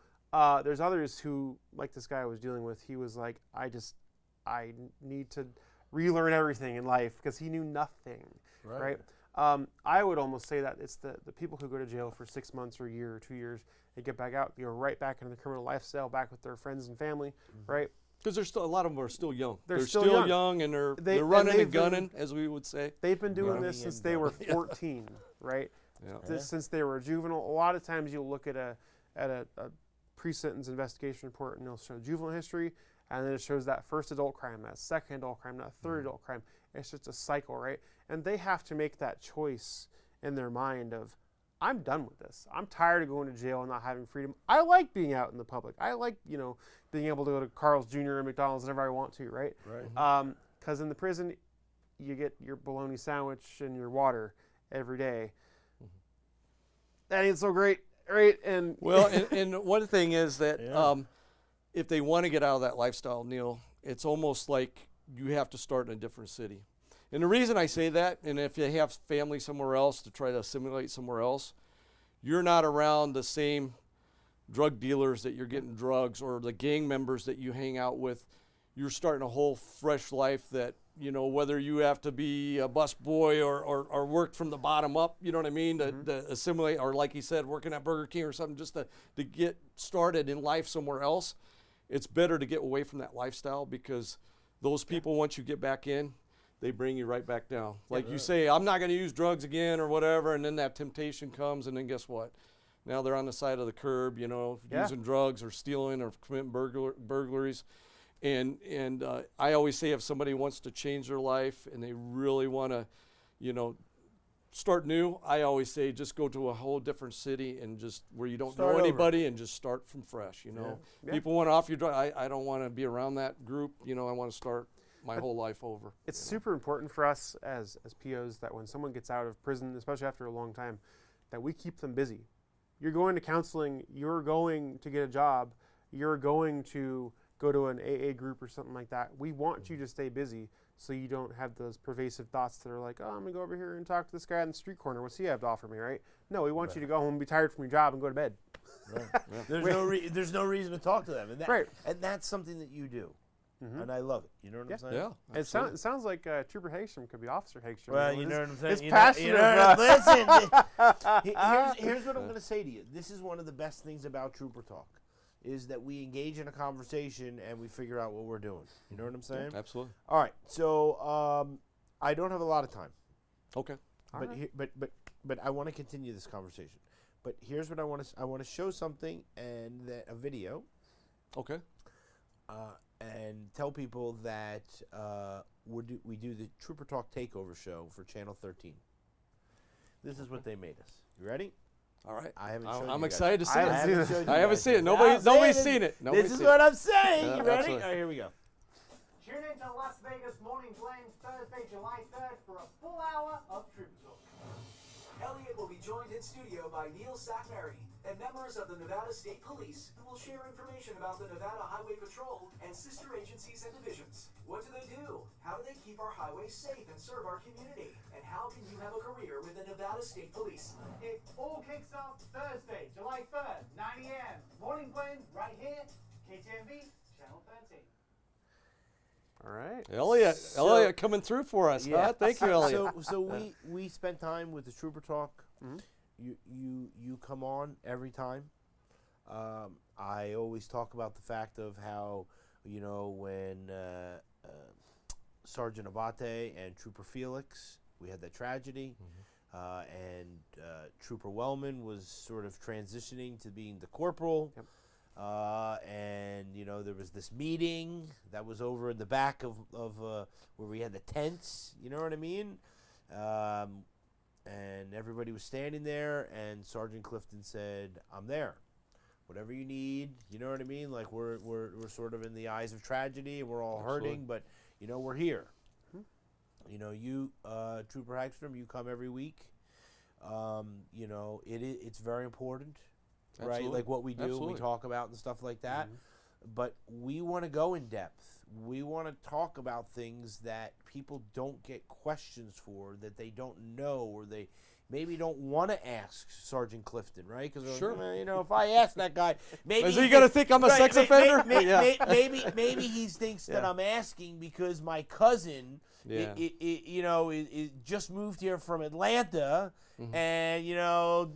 There's others who, like this guy I was dealing with, he was like, I need to relearn everything in life because he knew nothing, right? I would almost say that it's the people who go to jail for 6 months or a year or 2 years, they get back out, they go right back into the criminal lifestyle, back with their friends and family, right? Because there's still a lot of them are still young. They're They're still still young. young and They- they're and running they've and been- gunning, as we would say. They've been doing Running this since and they were 14, right? Yeah. Since they were a juvenile. A lot of times you'll look at a pre-sentence investigation report and it'll show juvenile history, and then it shows that first adult crime, that second adult crime, that third adult crime. It's just a cycle, right? And they have to make that choice in their mind of, I'm done with this. I'm tired of going to jail and not having freedom. I like being out in the public. I like, being able to go to Carl's Jr. and McDonald's whenever I want to, right? Right. Because in the prison, you get your bologna sandwich and your water every day. That ain't so great, right? And Well, and one thing is that Yeah. if they want to get out of that lifestyle, Neil, it's almost like you have to start in a different city. And the reason I say that, and if you have family somewhere else to try to assimilate somewhere else, you're not around the same drug dealers that you're getting drugs or the gang members that you hang out with. You're starting a whole fresh life that, whether you have to be a bus boy or work from the bottom up, you know what I mean, to assimilate, or like you said, working at Burger King or something just to get started in life somewhere else. It's better to get away from that lifestyle because those people, once you get back in, they bring you right back down. Like you say, I'm not going to use drugs again or whatever, and then that temptation comes, and then guess what? Now they're on the side of the curb, using drugs or stealing or committing burglaries. And I always say if somebody wants to change their life and they really want to, start new, I always say just go to a whole different city and just where you don't Start know over. anybody and just start from fresh, Yeah. People want to off your drug. I don't want to be around that group. I want to start my whole life over. it's super important for us as POs that when someone gets out of prison, especially after a long time, that we keep them busy. You're going to counseling, you're going to get a job, you're going to go to an AA group or something like that. We want you to stay busy so you don't have those pervasive thoughts that are like, oh, I'm going to go over here and talk to this guy on the street corner. What's he have to offer me, right? No, we want you to go home and be tired from your job and go to bed. There's no reason to talk to them, and Right. and that's something that you do, and I love it. You know what I'm saying? Yeah. It sounds like Trooper Hagstrom could be Officer Hagstrom. Well, you know what I'm saying. It's You passionate. know, listen, here's what I'm going to say to you. This is one of the best things about Trooper Talk, is that we engage in a conversation and we figure out what we're doing. You know what I'm saying? Absolutely. All right. So I don't have a lot of time, Okay. but I want to continue this conversation. But here's what I want to show something and a video. Okay. and tell people that we do the Trooper Talk Takeover show for Channel 13. This is what they made us. You ready? All right. I haven't shown you I'm guys. excited to see I it. haven't seen it. I haven't seen it. Nobody's seen it. This is what I'm saying. Yeah, You ready? absolutely. All right, here we go. Tune in to Las Vegas Morning Blend Thursday, July 3rd for a full hour of Trooper Talk. Elliot will be joined in studio by Neil Sackmary and members of the Nevada State Police who will share information about the Nevada Highway Patrol and sister agencies and divisions. What do they do? How do they keep our highways safe and serve our community? And how can you have a career with the Nevada State Police? It all kicks off Thursday, July 3rd, 9 a.m. Morning Blend right here, KTMV, Channel 13. All right. Elliot coming through for us. Yeah. Huh? Thank you, Elliot. So we spent time with the Trooper Talk. You come on every time. I always talk about the fact of how, you know, when Sergeant Abate and Trooper Felix, we had that tragedy, and Trooper Wellman was sort of transitioning to being the corporal. Yep. And you know, there was this meeting that was over in the back of where we had the tents. You know what I mean? And everybody was standing there, and Sergeant Clifton said, "I'm there. Whatever you need." You know what I mean? Like we're sort of in the eyes of tragedy, and we're all hurting, but you know we're here. You know, you Trooper Hagstrom, you come every week. You know, it's very important. Right, Absolutely. like what we do, Absolutely. we talk about and stuff like that. But we want to go in depth. We want to talk about things that people don't get questions for, that they don't know, or they maybe don't want to ask Sergeant Clifton, right? Because Sure. you know, if I ask that guy, maybe Is he gonna think I'm a sex offender? Yeah. maybe he thinks that I'm asking because my cousin, Yeah. you know, just moved here from Atlanta, and you know.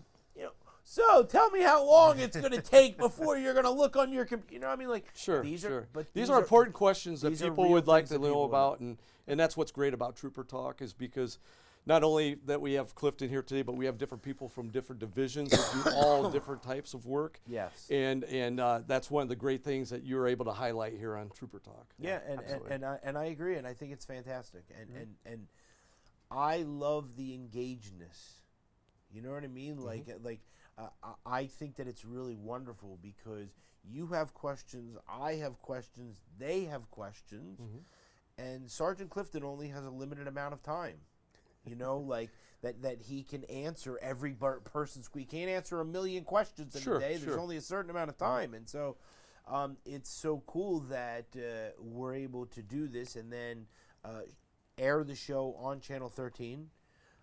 So tell me how long it's going to take before you're going to look on your computer. You know what I mean? Like Sure, these sure. are, but these are important questions that these are people real would like things to that people know want. about, and that's what's great about Trooper Talk is because not only that we have Clifton here today, but we have different people from different divisions that do all different types of work. Yes. And that's one of the great things that you're able to highlight here on Trooper Talk. Yeah, absolutely. and I agree, and I think it's fantastic, and I love the engagedness. You know what I mean? Like. I think that it's really wonderful because you have questions, I have questions, they have questions, and Sergeant Clifton only has a limited amount of time. You know, like that he can answer every person's. We can't answer a million questions in a day. There's only a certain amount of time, and so it's so cool that we're able to do this and then air the show on Channel 13.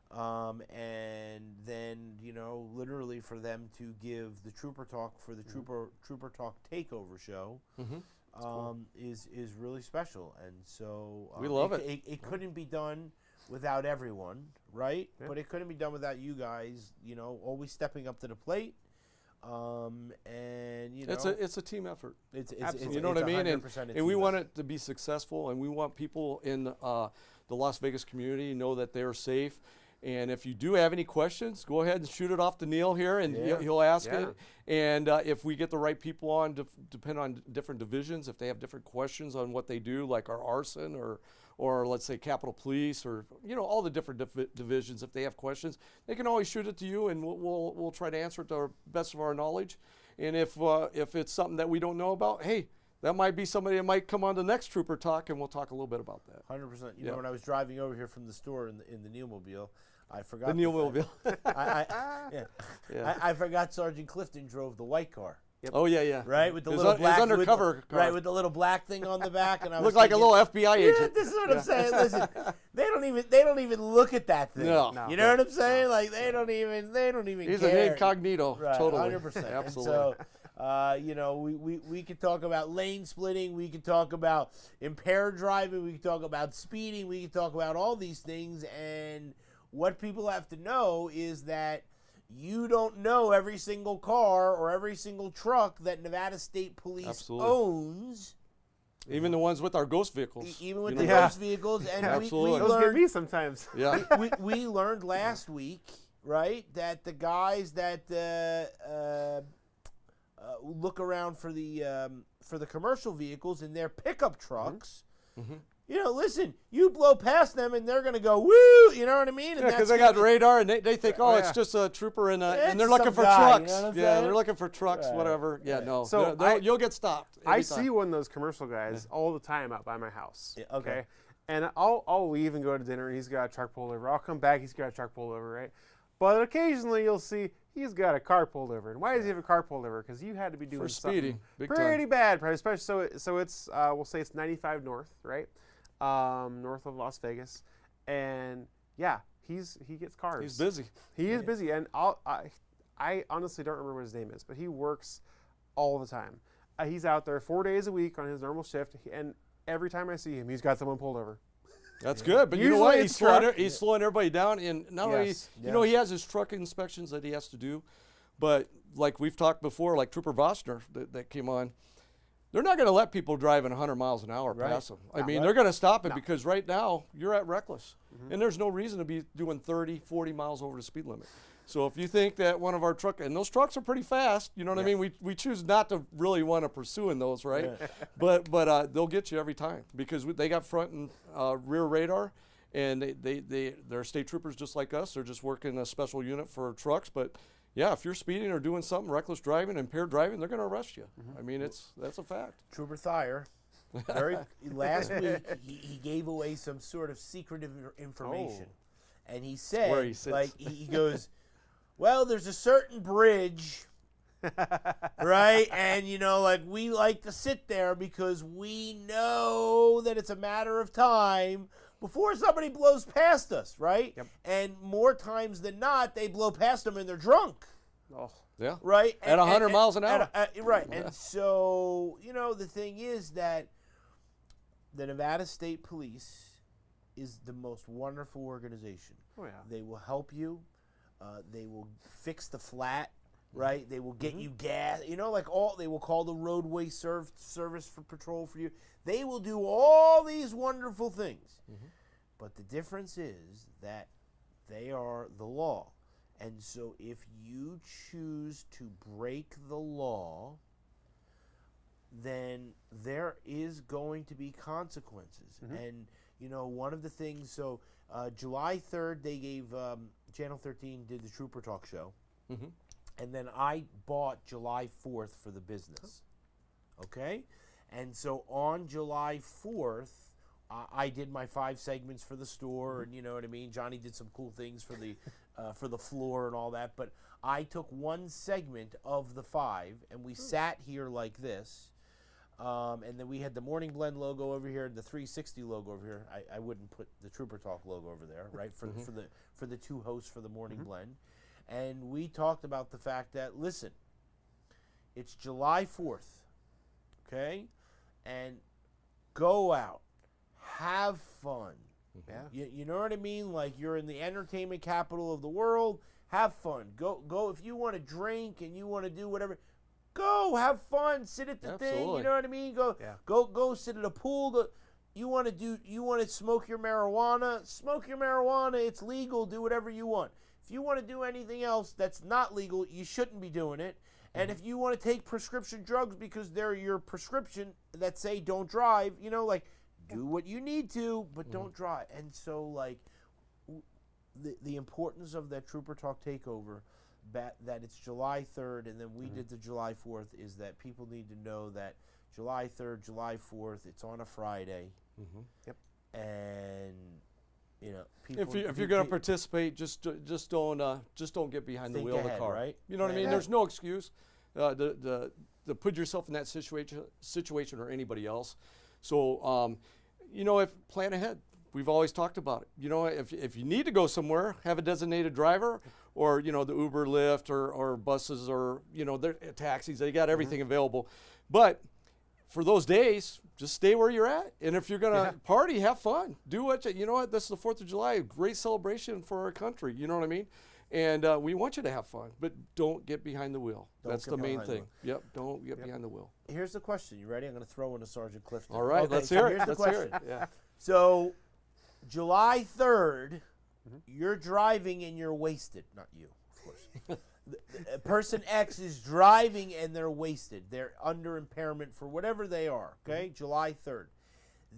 And then, you know, literally for them to give the Trooper Talk for the Trooper Talk Takeover show is really special. And so We love it. It couldn't be done without everyone, right? Yeah. But it couldn't be done without you guys, you know, always stepping up to the plate. And you know, it's a team effort. It's you know what I mean? And we want effort. it to be successful, and we want people in the Las Vegas community to know that they're safe. And if you do have any questions, go ahead and shoot it off to Neil here, and he'll ask it. And if we get the right people on, depend on different divisions, if they have different questions on what they do, like our arson or let's say Capitol Police, or you know all the different divisions, if they have questions, they can always shoot it to you, and we'll try to answer it to the best of our knowledge. And if it's something that we don't know about, hey, that might be somebody that might come on the next Trooper Talk, and we'll talk a little bit about that. 100%. You know, when I was driving over here from the store in the Neilmobile, I forgot. The Neilmobile. I forgot Sergeant Clifton drove the white car. Yep. Oh yeah. Right, with the little black undercover car. Right, with the little black thing on the back, and I looked like a little FBI agent. Yeah, this is what I'm saying. Listen, they don't even look at that thing. No. You know what I'm saying? Like they don't even He's care. an incognito. Right, totally. 100%. Absolutely. And so, you know, we could talk about lane splitting, we could talk about impaired driving, we could talk about speeding, we could talk about all these things, and what people have to know is that you don't know every single car or every single truck that Nevada State Police owns. Even the ones with our ghost vehicles. Even with the ghost vehicles. And Absolutely. Those get me sometimes. Yeah. we learned last week, right, that the guys that look around for the for the commercial vehicles in their pickup trucks. You know, listen, you blow past them and they're going to go, woo, you know what I mean? And Yeah, because that's they got gonna- radar and they think, oh, it's yeah. just a trooper and It's they're looking some for guy, you trucks. know what I'm Yeah, saying? they're looking for trucks, Right. whatever. Yeah, no. So You'll get stopped. I every see time. one of those commercial guys all the time out by my house. Yeah, okay. And I'll leave and go to dinner, and he's got a truck pulled over. I'll come back, he's got a truck pulled over, right? But occasionally you'll see he's got a car pulled over. And why does he have a car pulled over? Because you had to be doing speeding, something big pretty time. bad, probably. Especially so it's we'll say it's 95 north, right? North of Las Vegas, and yeah, he gets cars. He's busy. He is busy, and I honestly don't remember what his name is, but he works all the time. He's out there 4 days a week on his normal shift, and every time I see him, he's got someone pulled over. That's good, but you know Usually what? it's truck. He's slowing everybody down, and not only Yes, you know he has his truck inspections that he has to do, but like we've talked before, like Trooper Vosner that came on, they're not going to let people driving 100 miles an hour pass them. I mean, they're going to stop it because right now you're at reckless, and there's no reason to be doing 30, 40 miles over the speed limit. So if you think that one of our and those trucks are pretty fast, you know what I mean? We choose not to really want to pursue in those, right? But they'll get you every time because they got front and rear radar, and they're state troopers just like us. They're just working a special unit for trucks. But yeah, if you're speeding or doing something, reckless driving, impaired driving, they're going to arrest you. I mean, that's a fact. Trooper Thayer, last week, he gave away some sort of secretive information. And he said, where he sits. like, he goes, well, there's a certain bridge, right? And, you know, like, we like to sit there because we know that it's a matter of time before somebody blows past us, right? Yep. And more times than not, they blow past them and they're drunk. Oh, Yeah. Right? At 100 miles an hour. Right. And so, you know, the thing is that the Nevada State Police is the most wonderful organization. oh yeah. They will help you. They will fix the flat, right? They will get you gas. You know, like they will call the roadway service for patrol for you. They will do all these wonderful things. But the difference is that they are the law. And so if you choose to break the law, then there is going to be consequences. And, you know, one of the things, so July 3rd, they gave, Channel 13 did the Trooper Talk show. And then I bought July 4th for the business. Okay? And so on July 4th, I did my 5 segments for the store, and you know what I mean. Johnny did some cool things for the floor and all that. But I took one segment of the 5, and we sat here like this, and then we had the Morning Blend logo over here and the 360 logo over here. I wouldn't put the Trooper Talk logo over there, right? For the 2 hosts for the Morning Blend, and we talked about the fact that listen, it's July 4th, okay, and go out. Have fun. Yeah. You know what I mean? Like you're in the entertainment capital of the world. Have fun. Go if you want to drink and you want to do whatever. Go have fun. Sit at the thing. Absolutely. You know what I mean? Go sit at a pool. You want to smoke your marijuana? Smoke your marijuana. It's legal. Do whatever you want. If you want to do anything else that's not legal, you shouldn't be doing it. And if you want to take prescription drugs because they're your prescription that say don't drive, you know, like do what you need to, but don't drive. And so, like, the importance of that Trooper Talk takeover, that it's July 3rd, and then we did the July 4th, is that people need to know that July 3rd, July 4th, it's on a Friday. Yep. And, you know, people, If you're going to participate, just don't get behind the Think wheel of the ahead, car. right? You know what I mean? Yeah. There's no excuse to put yourself in that situation or anybody else. So, you know, plan ahead. We've always talked about it. You know, if you need to go somewhere, have a designated driver, or you know, the Uber, Lyft, or buses, or you know, taxis. They got everything available. But for those days, just stay where you're at. And if you're gonna party, have fun. Do what you know. What this is the 4th of July, a great celebration for our country. You know what I mean? And we want you to have fun, but don't get behind the wheel. That's get the main behind the thing. Yep, don't get behind the wheel. Here's the question. You ready? I'm going to throw in a Sergeant Clifton. All right, Okay, let's so hear it. here's the Let's hear question. it. Yeah. So, July 3rd, you're driving and you're wasted. Not you, of course. person X is driving and they're wasted. They're under impairment for whatever they are, okay? July 3rd.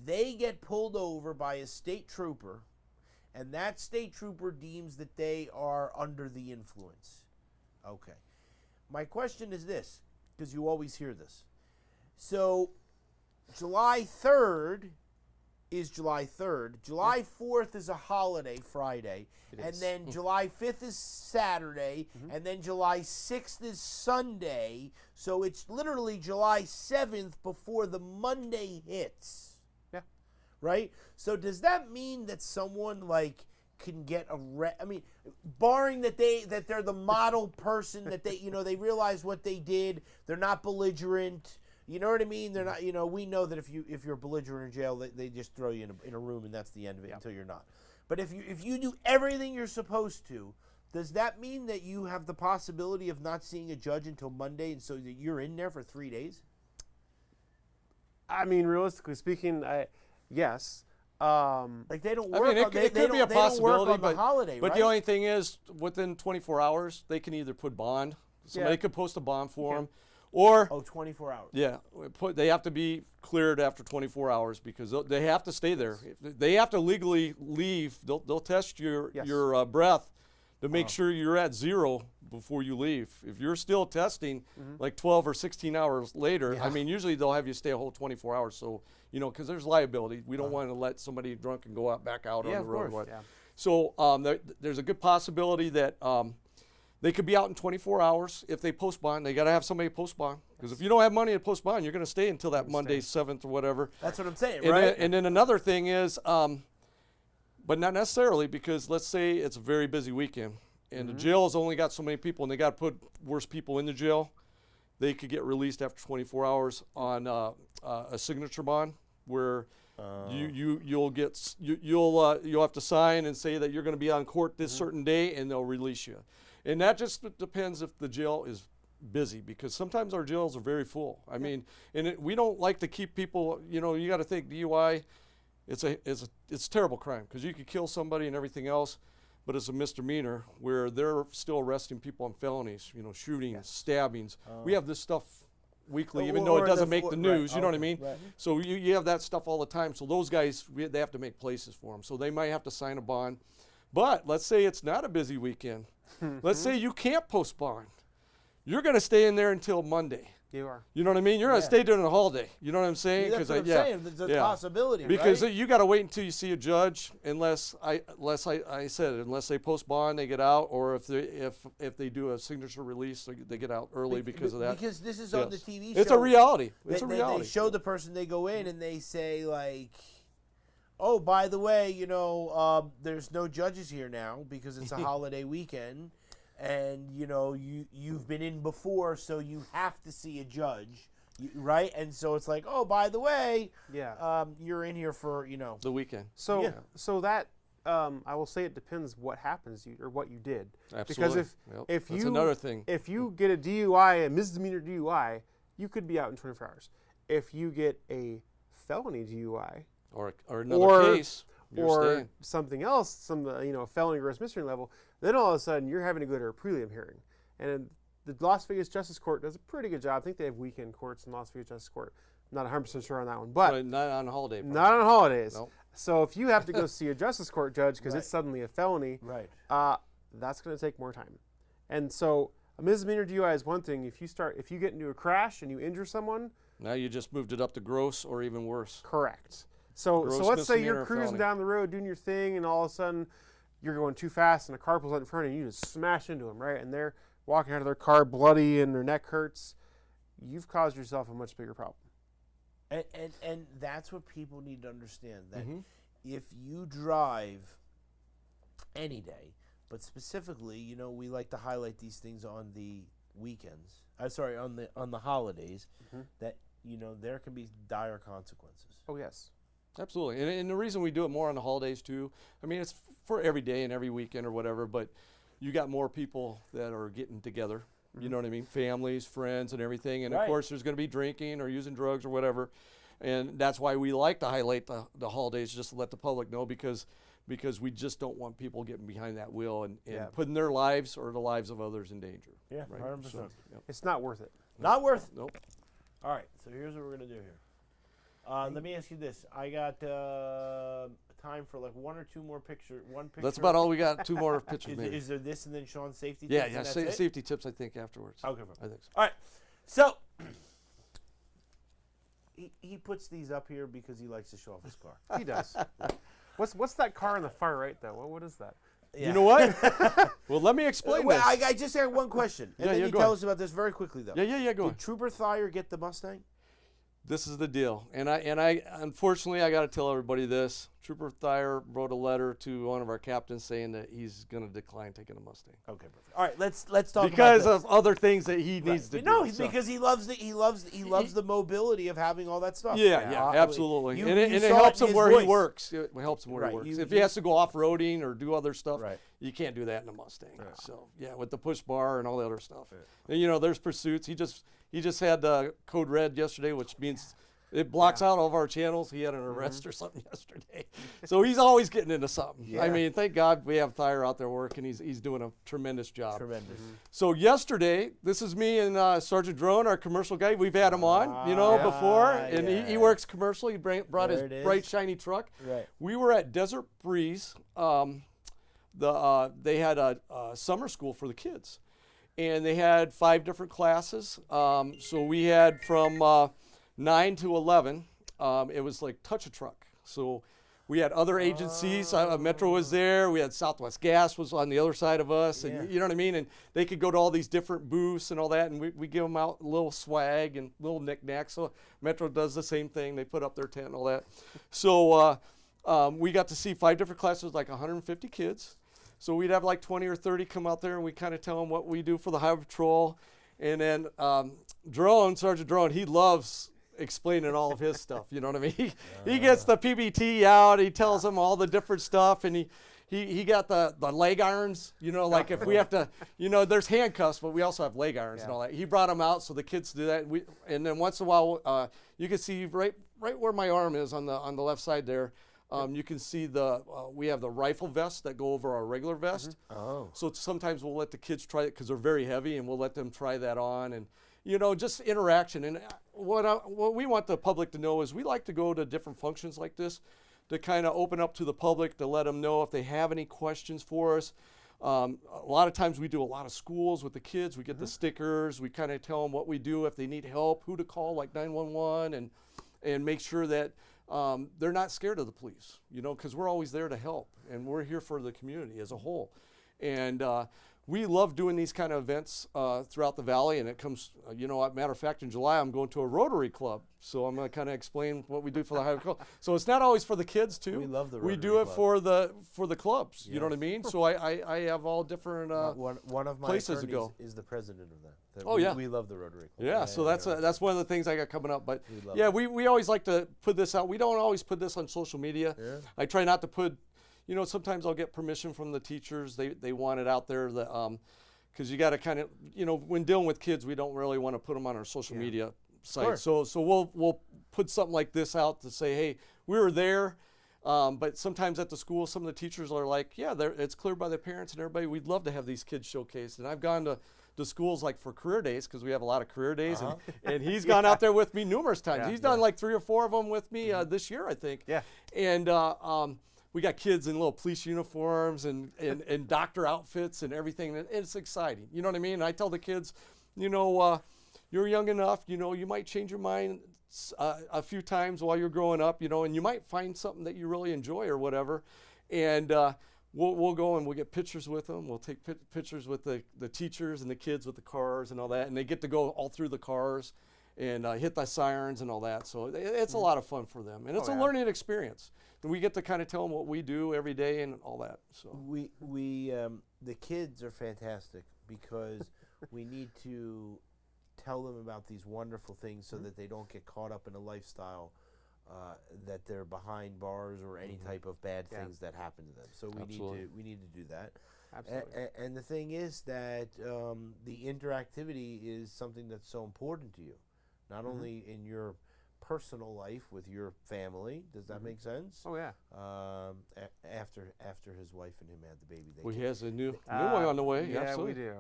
They get pulled over by a state trooper, and that state trooper deems that they are under the influence. Okay. My question is this, because you always hear this. So, July 3rd is July 3rd. July 4th is a holiday, Friday. And then July 5th is Saturday. And then July 6th is Sunday. So it's literally July 7th before the Monday hits. Yeah. Right? So does that mean that someone like can get I mean, barring that they're the model person, that they realize what they did, they're not belligerent. You know what I mean? They're not. We know that if you're belligerent in jail, they just throw you in a room and that's the end of it until you're not. But if you do everything you're supposed to, does that mean that you have the possibility of not seeing a judge until Monday, and so that you're in there for 3 days? I mean, realistically speaking, yes. Like they don't work. I mean, it could be a possibility, on the holiday, but right? the only thing is, within 24 hours, they can either put bond. Somebody Yeah. could post a bond for them, or 24 hours. yeah, they have to be cleared after 24 hours because they have to stay there. They have to legally leave. They'll test your breath to make sure you're at 0 before you leave. If you're still testing like 12 or 16 hours later, I mean, usually they'll have you stay a whole 24 hours. So, because there's liability. We don't want to let somebody drunk and go out back out on the road. course. Yeah. So there's a good possibility that they could be out in 24 hours. If they post bond, they got to have somebody post bond. Because if you don't have money to post bond, you're going to stay until that Monday, 7th or whatever. That's what I'm saying, And right? and then another thing is, but not necessarily, because let's say it's a very busy weekend and the jail's only got so many people and they got to put worse people in the jail, they could get released after 24 hours on a signature bond where you'll have to sign and say that you're going to be on court this certain day, and they'll release you. And that just depends if the jail is busy, because sometimes our jails are very full. I mean, and we don't like to keep people. You got to think DUI. It's a terrible crime because you could kill somebody and everything else, but it's a misdemeanor where they're still arresting people on felonies. Shootings, stabbings. We have this stuff weekly, even though it doesn't make the news. You know what I mean? Right. So you have that stuff all the time. So those guys, they have to make places for them. So they might have to sign a bond. But let's say it's not a busy weekend. Let's say you can't post bond. You're going to stay in there until Monday. You are. You know what I mean? You're going to stay during the holiday. You know what I'm saying? That's what I'm saying. There's a possibility, because right? you got to wait until you see a judge, unless they post bond, they get out, or if they do a signature release, they get out early because of that. Because this is on the Yes. TV show. It's a reality. It's They- a they- reality. They show the person, they go in and they say like, "Oh, by the way, there's no judges here now because it's a holiday weekend, and you've been in before, so you have to see a judge, right?" And so it's like, "Oh, by the way, Yeah. you're in here for the weekend. So, Yeah. so that I will say it depends what happens to you or what you did. Absolutely. Because Yep. if That's you another thing. if you get a DUI, a misdemeanor DUI, you could be out in 24 hours. If you get a felony DUI Or another case, you're or staying. something else, some felony gross misdemeanor level, then all of a sudden you're having to go to a prelim hearing. And the Las Vegas Justice Court does a pretty good job. I think they have weekend courts in Las Vegas Justice Court. I'm not 100% sure on that one, but Not on holiday. probably. not on holidays. Nope. So if you have to go see a justice court judge because Right. it's suddenly a felony, right." that's going to take more time. And so a misdemeanor DUI is one thing. If you get into a crash and you injure someone, Now you just moved it up to gross or even worse. correct. So Gross let's say misdemeanor you're or cruising felony. down the road doing your thing, and all of a sudden you're going too fast, and a car pulls out in front of you, and you just smash into them, right? And they're walking out of their car bloody, and their neck hurts. You've caused yourself a much bigger problem. And that's what people need to understand, that Mm-hmm. if you drive any day, but specifically, we like to highlight these things on the weekends. On the holidays, that there can be dire consequences. Oh yes. Absolutely. And the reason we do it more on the holidays too, I mean, it's for every day and every weekend or whatever, but you got more people that are getting together. You know what I mean? Families, friends, and everything. And of Right. course, there's going to be drinking or using drugs or whatever. And that's why we like to highlight the holidays, just to let the public know, because because we just don't want people getting behind that wheel and Yeah. putting their lives or the lives of others in danger. Yeah, right? 100%. So, yep. It's not worth it. Not worth it. Nope. All right, so here's what we're gonna do here. Let me ask you this: I got time for like one or two more picture. One picture. That's about all we got. 2 more pictures, maybe. Is there this and then Sean's safety? Yeah, tips yeah. and that's it? Safety tips, I think, afterwards. Okay. I think so. All right. So He puts these up here because he likes to show off his car. He does. What's that car on the far right though? What is that? You know what? Well, let me explain Wait, this. I just had one question, and Yeah, then yeah, you go tell ahead. us about this very quickly, though. Yeah, go on. Did Trooper Thayer get the Mustang? This is the deal, and I unfortunately I got to tell everybody this. Trooper Thayer wrote a letter to one of our captains saying that he's going to decline taking a Mustang Okay, perfect. All right, let's talk because about of other things that he needs to No, do. so. because he loves the mobility of having all that stuff. Yeah, absolutely, You- and it, you and it saw helps in him his where voice. he works. It helps him where Right, he works. you- If he has to go off-roading or do other stuff, Right. you can't do that in a Mustang. So yeah, with the push bar and all the other stuff. And, there's pursuits. He just had code red yesterday, which means it blocks out all of our channels. He had an arrest or something yesterday. So he's always getting into something. I Yeah. mean, thank God we have Thayer out there working. He's doing a tremendous job. Tremendous. So yesterday, this is me and Sergeant Drone, our commercial guy. We've had him on, before, and he works commercial. He brought There it his is. bright, shiny truck. Right. We were at Desert Breeze. They had a summer school for the kids, and they had 5 different classes. So we had from 9 to 11. It was like touch a truck. So we had other agencies. Metro was there. We had Southwest Gas was on the other side of us, and you know what I mean. And they could go to all these different booths and all that, and we give them out a little swag and little knickknacks. So Metro does the same thing. They put up their tent and all that. So we got to see 5 different classes, like 150 kids. So we'd have like 20 or 30 come out there, and we kind of tell them what we do for the Highway Patrol. And then Sergeant Drone, he loves explaining all of his stuff. You know what I mean? He gets the PBT out. He tells them all the different stuff, and he got the leg irons. Like if we have to, there's handcuffs, but we also have leg irons and all that. He brought them out so the kids do that. And then once in a while, you can see right where my arm is on the left side there. You can see we have the rifle vests that go over our regular vest. Oh. So sometimes we'll let the kids try it because they're very heavy, and we'll let them try that on, and just interaction. And what we want the public to know is we like to go to different functions like this to kind of open up to the public, to let them know if they have any questions for us. A lot of times we do a lot of schools with the kids. We get the stickers. We kind of tell them what we do, if they need help, who to call, like 911, and make sure that they're not scared of the police, because we're always there to help, and we're here for the community as a whole. And we love doing these kind of events throughout the valley, and it comes, matter of fact, in July, I'm going to a Rotary Club, so I'm going to kind of explain what we do for the Highway Club. So it's not always for the kids, too. We love the We Rotary do it Club. for the clubs, you know what I mean? So I have all different One of my places to attorneys go. is the president of that. Oh, yeah. We love the Rotary Club. Yeah, so that's one of the things I got coming up. But love yeah, it. we always like to put this out. We don't always put this on social media. Yeah. I try not to put, sometimes I'll get permission from the teachers. They want it out there because you got to kind of, when dealing with kids, we don't really want to put them on our social media site. So we'll put something like this out to say, hey, we were there. But sometimes at the school, some of the teachers are like, yeah, it's cleared by the parents and everybody. We'd love to have these kids showcased. And I've gone to schools like for career days, because we have a lot of career days, and he's gone out there with me numerous times. He's done like 3 or 4 of them with me this year, I think. Yeah. And we got kids in little police uniforms and doctor outfits and everything. And it's exciting. You know what I mean? And I tell the kids, you're young enough, you might change your mind a few times while you're growing up, and you might find something that you really enjoy or whatever. And we'll go and we'll get pictures with them. We'll take pictures with the teachers and the kids with the cars and all that. And they get to go all through the cars and hit the sirens and all that. So it's a lot of fun for them. And it's a learning experience. And we get to kind of tell them what we do every day and all that. So We the kids are fantastic because we need to tell them about these wonderful things so that they don't get caught up in a lifestyle that they're behind bars or any type of bad things that happen to them. So we need to do that. Absolutely. And the thing is that the interactivity is something that's so important to you, not only in your personal life with your family. Does that make sense? Oh yeah. After his wife and him had the baby, they Well, he came. has a new one on the way. Yeah, absolutely. we do.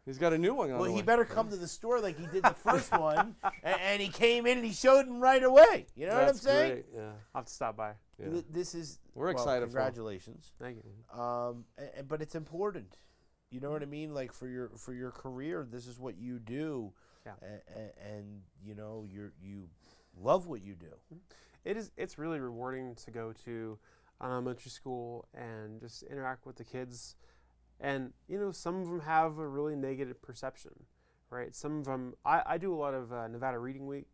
He's got a new one on Well, the way. he better come to the store like he did the first one, and he came in and he showed him right away. You know what I'm That's saying? great. Yeah. I'll have to stop by. Yeah. This is We're excited for him. Congratulations. Thank you. But it's important. You know what I mean? Like for your career, this is what you do. Yeah. And you know you love what you do. It's really rewarding to go to an elementary school and just interact with the kids. And, you know, some of them have a really negative perception, right? Some of them, I do a lot of Nevada Reading Week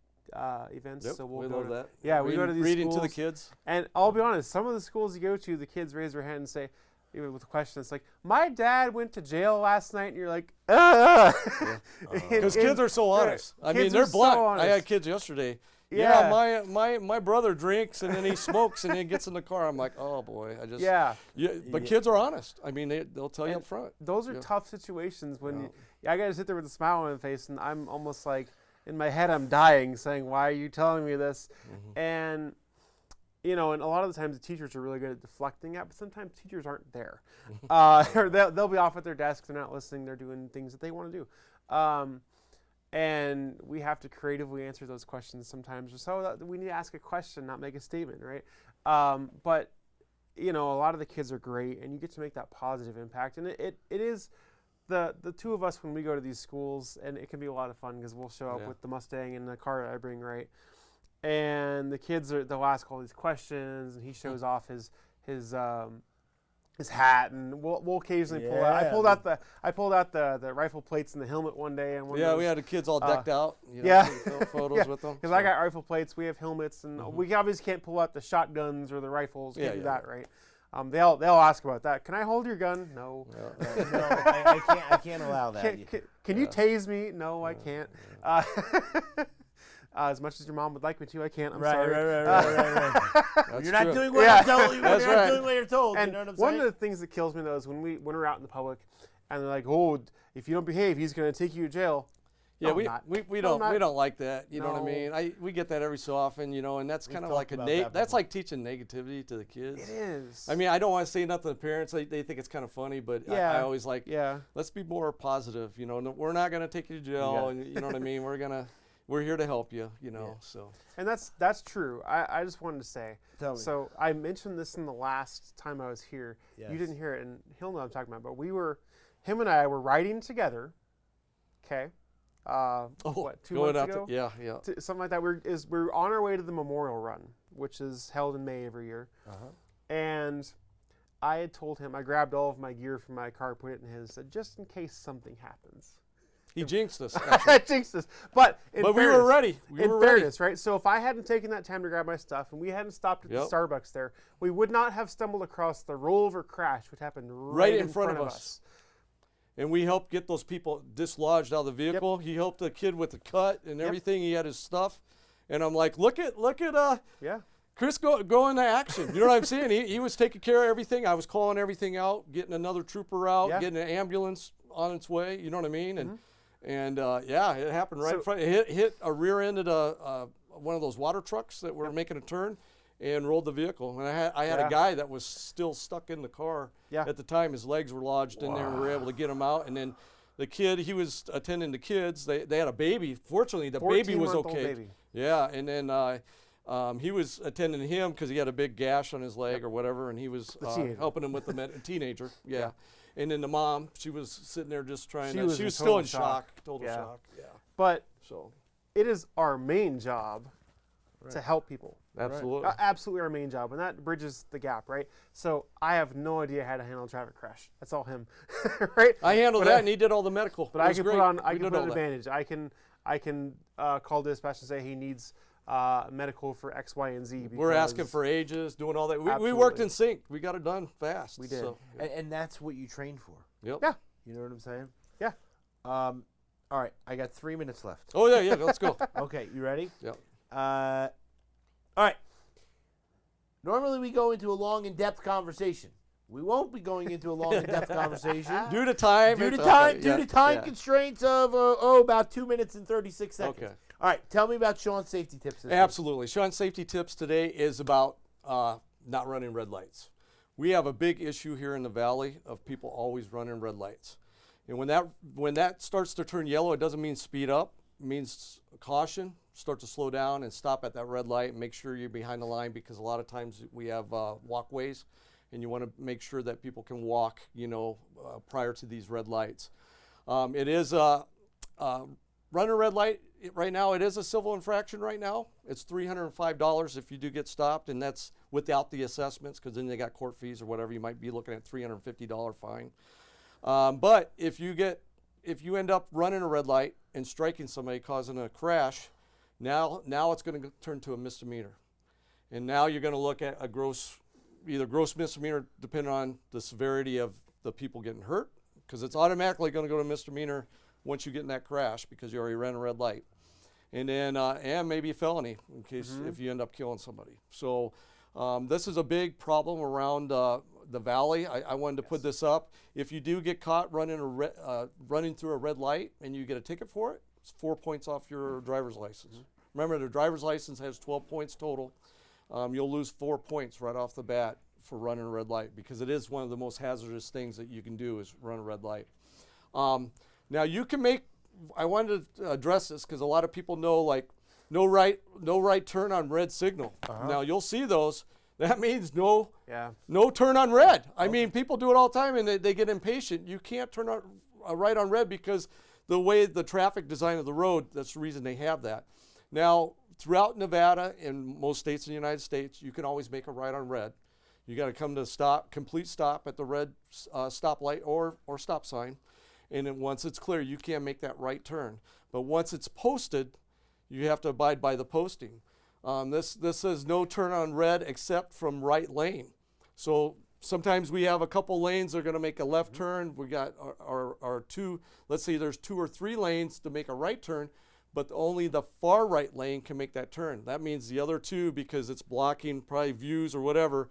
events. Yep, So we'll we go love to, that. Yeah, we go to these reading schools. to the kids. And I'll be honest, some of the schools you go to, the kids raise their hand and say, even with a question, it's like, my dad went to jail last night, and you're like, Because kids are so honest. I mean, kids they're are so blunt. I honest. had kids yesterday. Yeah. Yeah, my brother drinks and then he smokes and then gets in the car. I'm like, oh boy, I just Yeah. But kids are honest. I mean, they'll tell you up front. Those are Yeah. tough situations when I got to sit there with a smile on my face, and I'm almost like, in my head, I'm dying, saying, why are you telling me this? And, you know, and a lot of the times the teachers are really good at deflecting it, but sometimes teachers aren't there. Or they'll be off at their desks, they're not listening, they're doing things that they want to do. And we have to creatively answer those questions sometimes. So that we need to ask a question, not make a statement, right? But, you know, a lot of the kids are great, and you get to make that positive impact. And it is the two of us when we go to these schools, and it can be a lot of fun because we'll show up Yeah. with the Mustang and the car that I bring, right? And the kids they'll ask all these questions, and he shows off his hat, and we'll occasionally pull out. I pulled out the rifle plates and the helmet one day, and Yeah, we had the kids all decked out. You know, yeah. taking photos with them. because I got rifle plates, we have helmets, and we obviously can't pull out the shotguns or the rifles. Can't Yeah, do yeah. that, right? They'll ask about that. Can I hold your gun? No. No, I can't allow that. Can you tase me? No, I can't. As much as your mom would like me to, I can't. I'm sorry. Right. That's You're not true. doing what Yeah. I'm telling you. You're That's not right. doing what you're told. And you know what I'm one saying? of the things that kills me though is when we're out in the public, and they're like, "Oh, if you don't behave, he's going to take you to jail." Yeah, No, we, I'm not. we, we No, don't I'm we not. don't like that. You know what I No. mean? We get that every so often, you know, and that's kind of talked like about that that's before. like teaching negativity to the kids. It is. I mean, I don't want to say nothing to parents. They think it's kind of funny, but I Yeah. always like, yeah. let's be more positive. You know, we're not going to take you to jail, and you know what I mean? We're here to help you, you know, so. And that's true. I just wanted to say. Tell me. So I mentioned this in the last time I was here. Yes. You didn't hear it, and he'll know what I'm talking about. But him and I were riding together. Okay. What, 2 going months out ago? yeah. Something like that. We're on our way to the Memorial Run, which is held in May every year. And I had told him, I grabbed all of my gear from my car, put it in his, said, just in case something happens. He jinxed us, I actually. jinxed this. But in But we fairness, were ready. We in were ready. fairness, right? So if I hadn't taken that time to grab my stuff and we hadn't stopped at Yep. the Starbucks there, we would not have stumbled across the rollover crash, which happened Right in front of us. And we helped get those people dislodged out of the vehicle. He helped the kid with the cut and everything. He had his stuff. And I'm like, look at Yeah. Chris go into action. You know what I'm saying? He was taking care of everything. I was calling everything out, getting another trooper out, Yeah. getting an ambulance on its way. You know what I mean? And yeah, it happened right in front. It hit a rear end of one of those water trucks that were making a turn, and rolled the vehicle. And I had a guy that was still stuck in the car at the time. His legs were lodged in there, and we were able to get him out. And then the kid, he was attending the kids. They had a baby. Fortunately, the baby was 14-month-old okay. baby. Yeah, and then he was attending him because he had a big gash on his leg or whatever, and he was teenager. helping him with the teenager. Yeah. And then the mom, she was sitting there just trying She to. was She in was still total in shock. total Yeah. shock. Yeah. But So it is our main job to help people. absolutely. Absolutely our main job, and that bridges the gap, right? So I have no idea how to handle a traffic crash. That's all him, right? I handled But that, and he did all the medical. But It I was can great. put on We I can did put all an that. advantage. I can call dispatch and say he needs medical for X, Y, and Z. We're asking because- for ages, doing all that. We Absolutely. worked in sync. We got it done fast. We did. So, And that's what you train for. yep. Yeah. You know what I'm saying? Yeah. All right, I got 3 minutes left. Oh yeah. Let's go. Okay, you ready? Yep. All right. Normally we go into a long, in-depth conversation. We won't be going into a long, in-depth conversation. Due to time. Due to it's- time, okay, due yeah, to time yeah. constraints of about 2 minutes and 36 seconds. Okay. All right, tell me about Sean's safety tips. This week. Absolutely. Sean's safety tips today is about not running red lights. We have a big issue here in the valley of people always running red lights. And when that starts to turn yellow, it doesn't mean speed up. It means caution. Start to slow down and stop at that red light and make sure you're behind the line, because a lot of times we have walkways and you want to make sure that people can walk, prior to these red lights. It is running a red light right now. It is a civil infraction right now. It's $305 if you do get stopped, and that's without the assessments, because then they got court fees or whatever. You might be looking at $350 fine. But if you end up running a red light and striking somebody, causing a crash, now it's going to turn to a misdemeanor, and now you're going to look at either gross misdemeanor, depending on the severity of the people getting hurt, because it's automatically going to go to misdemeanor once you get in that crash because you already ran a red light, and then and maybe a felony in case if you end up killing somebody. So this is a big problem around the valley. I wanted to put this up. If you do get caught running through a red light and you get a ticket for it, it's 4 points off your driver's license. Remember, the driver's license has 12 points total. You'll lose 4 points right off the bat for running a red light, because it is one of the most hazardous things that you can do is run a red light. Now you can I wanted to address this because a lot of people know, like, no right turn on red signal. Now you'll see those. That means no turn on red. I mean, people do it all the time and they get impatient. You can't turn on right on red because the way the traffic design of the road, that's the reason they have that. Now, throughout Nevada and most states in the United States, you can always make a right on red. You got to come to complete stop at the red stoplight or stop sign. And then once it's clear, you can't make that right turn. But once it's posted, you have to abide by the posting. This says no turn on red except from right lane. So sometimes we have a couple lanes that are going to make a left turn. We got our two, let's say there's 2 or 3 lanes to make a right turn, but only the far right lane can make that turn. That means the other 2, because it's blocking probably views or whatever,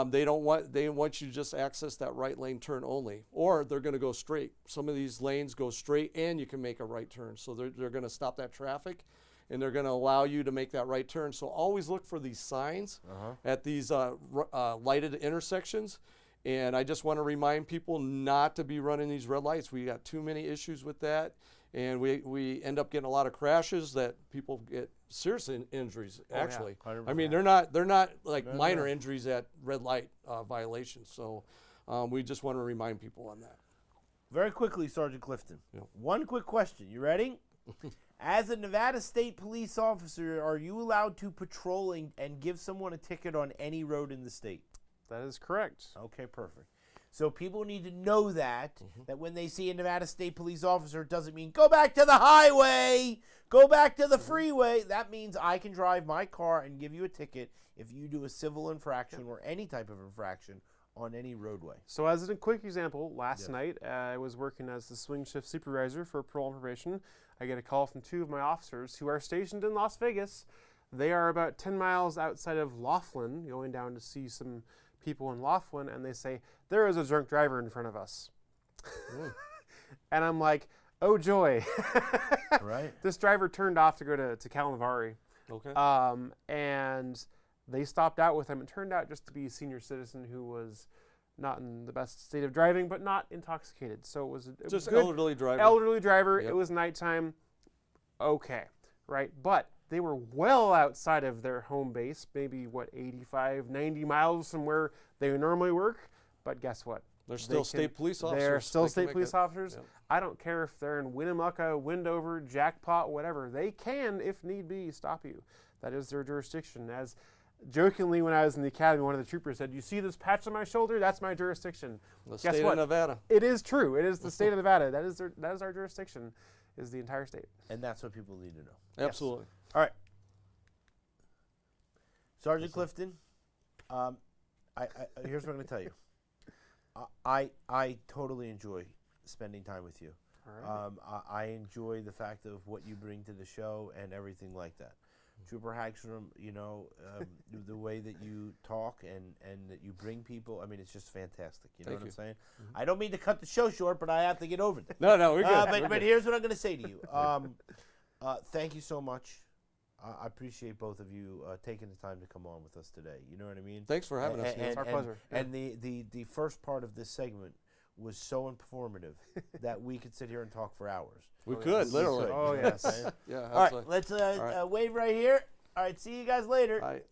they want you to just access that right lane turn only, or they're going to go straight. Some of these lanes go straight and you can make a right turn. So they're going to stop that traffic and they're going to allow you to make that right turn. So always look for these signs at these lighted intersections. And I just want to remind people not to be running these red lights. We got too many issues with that. And we end up getting a lot of crashes that people get serious injuries, actually. I mean, they're not like minor injuries at red light violations. So we just want to remind people on that. Very quickly, Sergeant Clifton. Yeah. One quick question. You ready? As a Nevada State Police officer, are you allowed to patrol and give someone a ticket on any road in the state? That is correct. Okay, perfect. So people need to know that when they see a Nevada State Police officer, it doesn't mean go back to the highway, go back to the freeway. That means I can drive my car and give you a ticket if you do a civil infraction or any type of infraction on any roadway. So as a quick example, last night I was working as the swing shift supervisor for parole and probation. I get a call from 2 of my officers who are stationed in Las Vegas. They are about 10 miles outside of Laughlin, going down to see some people in Laughlin, and they say, there is a drunk driver in front of us. And I'm like, oh joy. Right. This driver turned off to go to Kalahari. Okay. And they stopped out with him. It turned out just to be a senior citizen who was not in the best state of driving, but not intoxicated. So it was Just good. elderly driver. Elderly driver. Yep. It was nighttime. Okay, right? But they were well outside of their home base, maybe, 85, 90 miles from where they normally work. But guess what? They're still state police officers. They're still They can state make police that- officers. Yep. I don't care if they're in Winnemucca, Wendover, Jackpot, whatever. They can, if need be, stop you. That is their jurisdiction. As jokingly, when I was in the academy, one of the troopers said, you see this patch on my shoulder? That's my jurisdiction. The Guess state what? of Nevada. It is true. It is the state of Nevada. That is our jurisdiction, is the entire state. And that's what people need to know. Absolutely. All right. Sergeant Clifton, here's what I'm going to tell you. I totally enjoy spending time with you. All right. I enjoy the fact of what you bring to the show and everything like that. Trooper Hagstrom, the way that you talk and that you bring people, I mean, it's just fantastic. You know Thank what you. I'm saying? I don't mean to cut the show short, but I have to get over this. No, we're good. But here's what I'm going to say to you. Thank you so much. I appreciate both of you taking the time to come on with us today. You know what I mean? Thanks for having us. Neil. It's our pleasure. And the first part of this segment was so informative that we could sit here and talk for hours. We Oh, could yes. literally. Oh, yes. Yeah. All right, absolutely. let's All right. wave right here. All right, see you guys later. All right.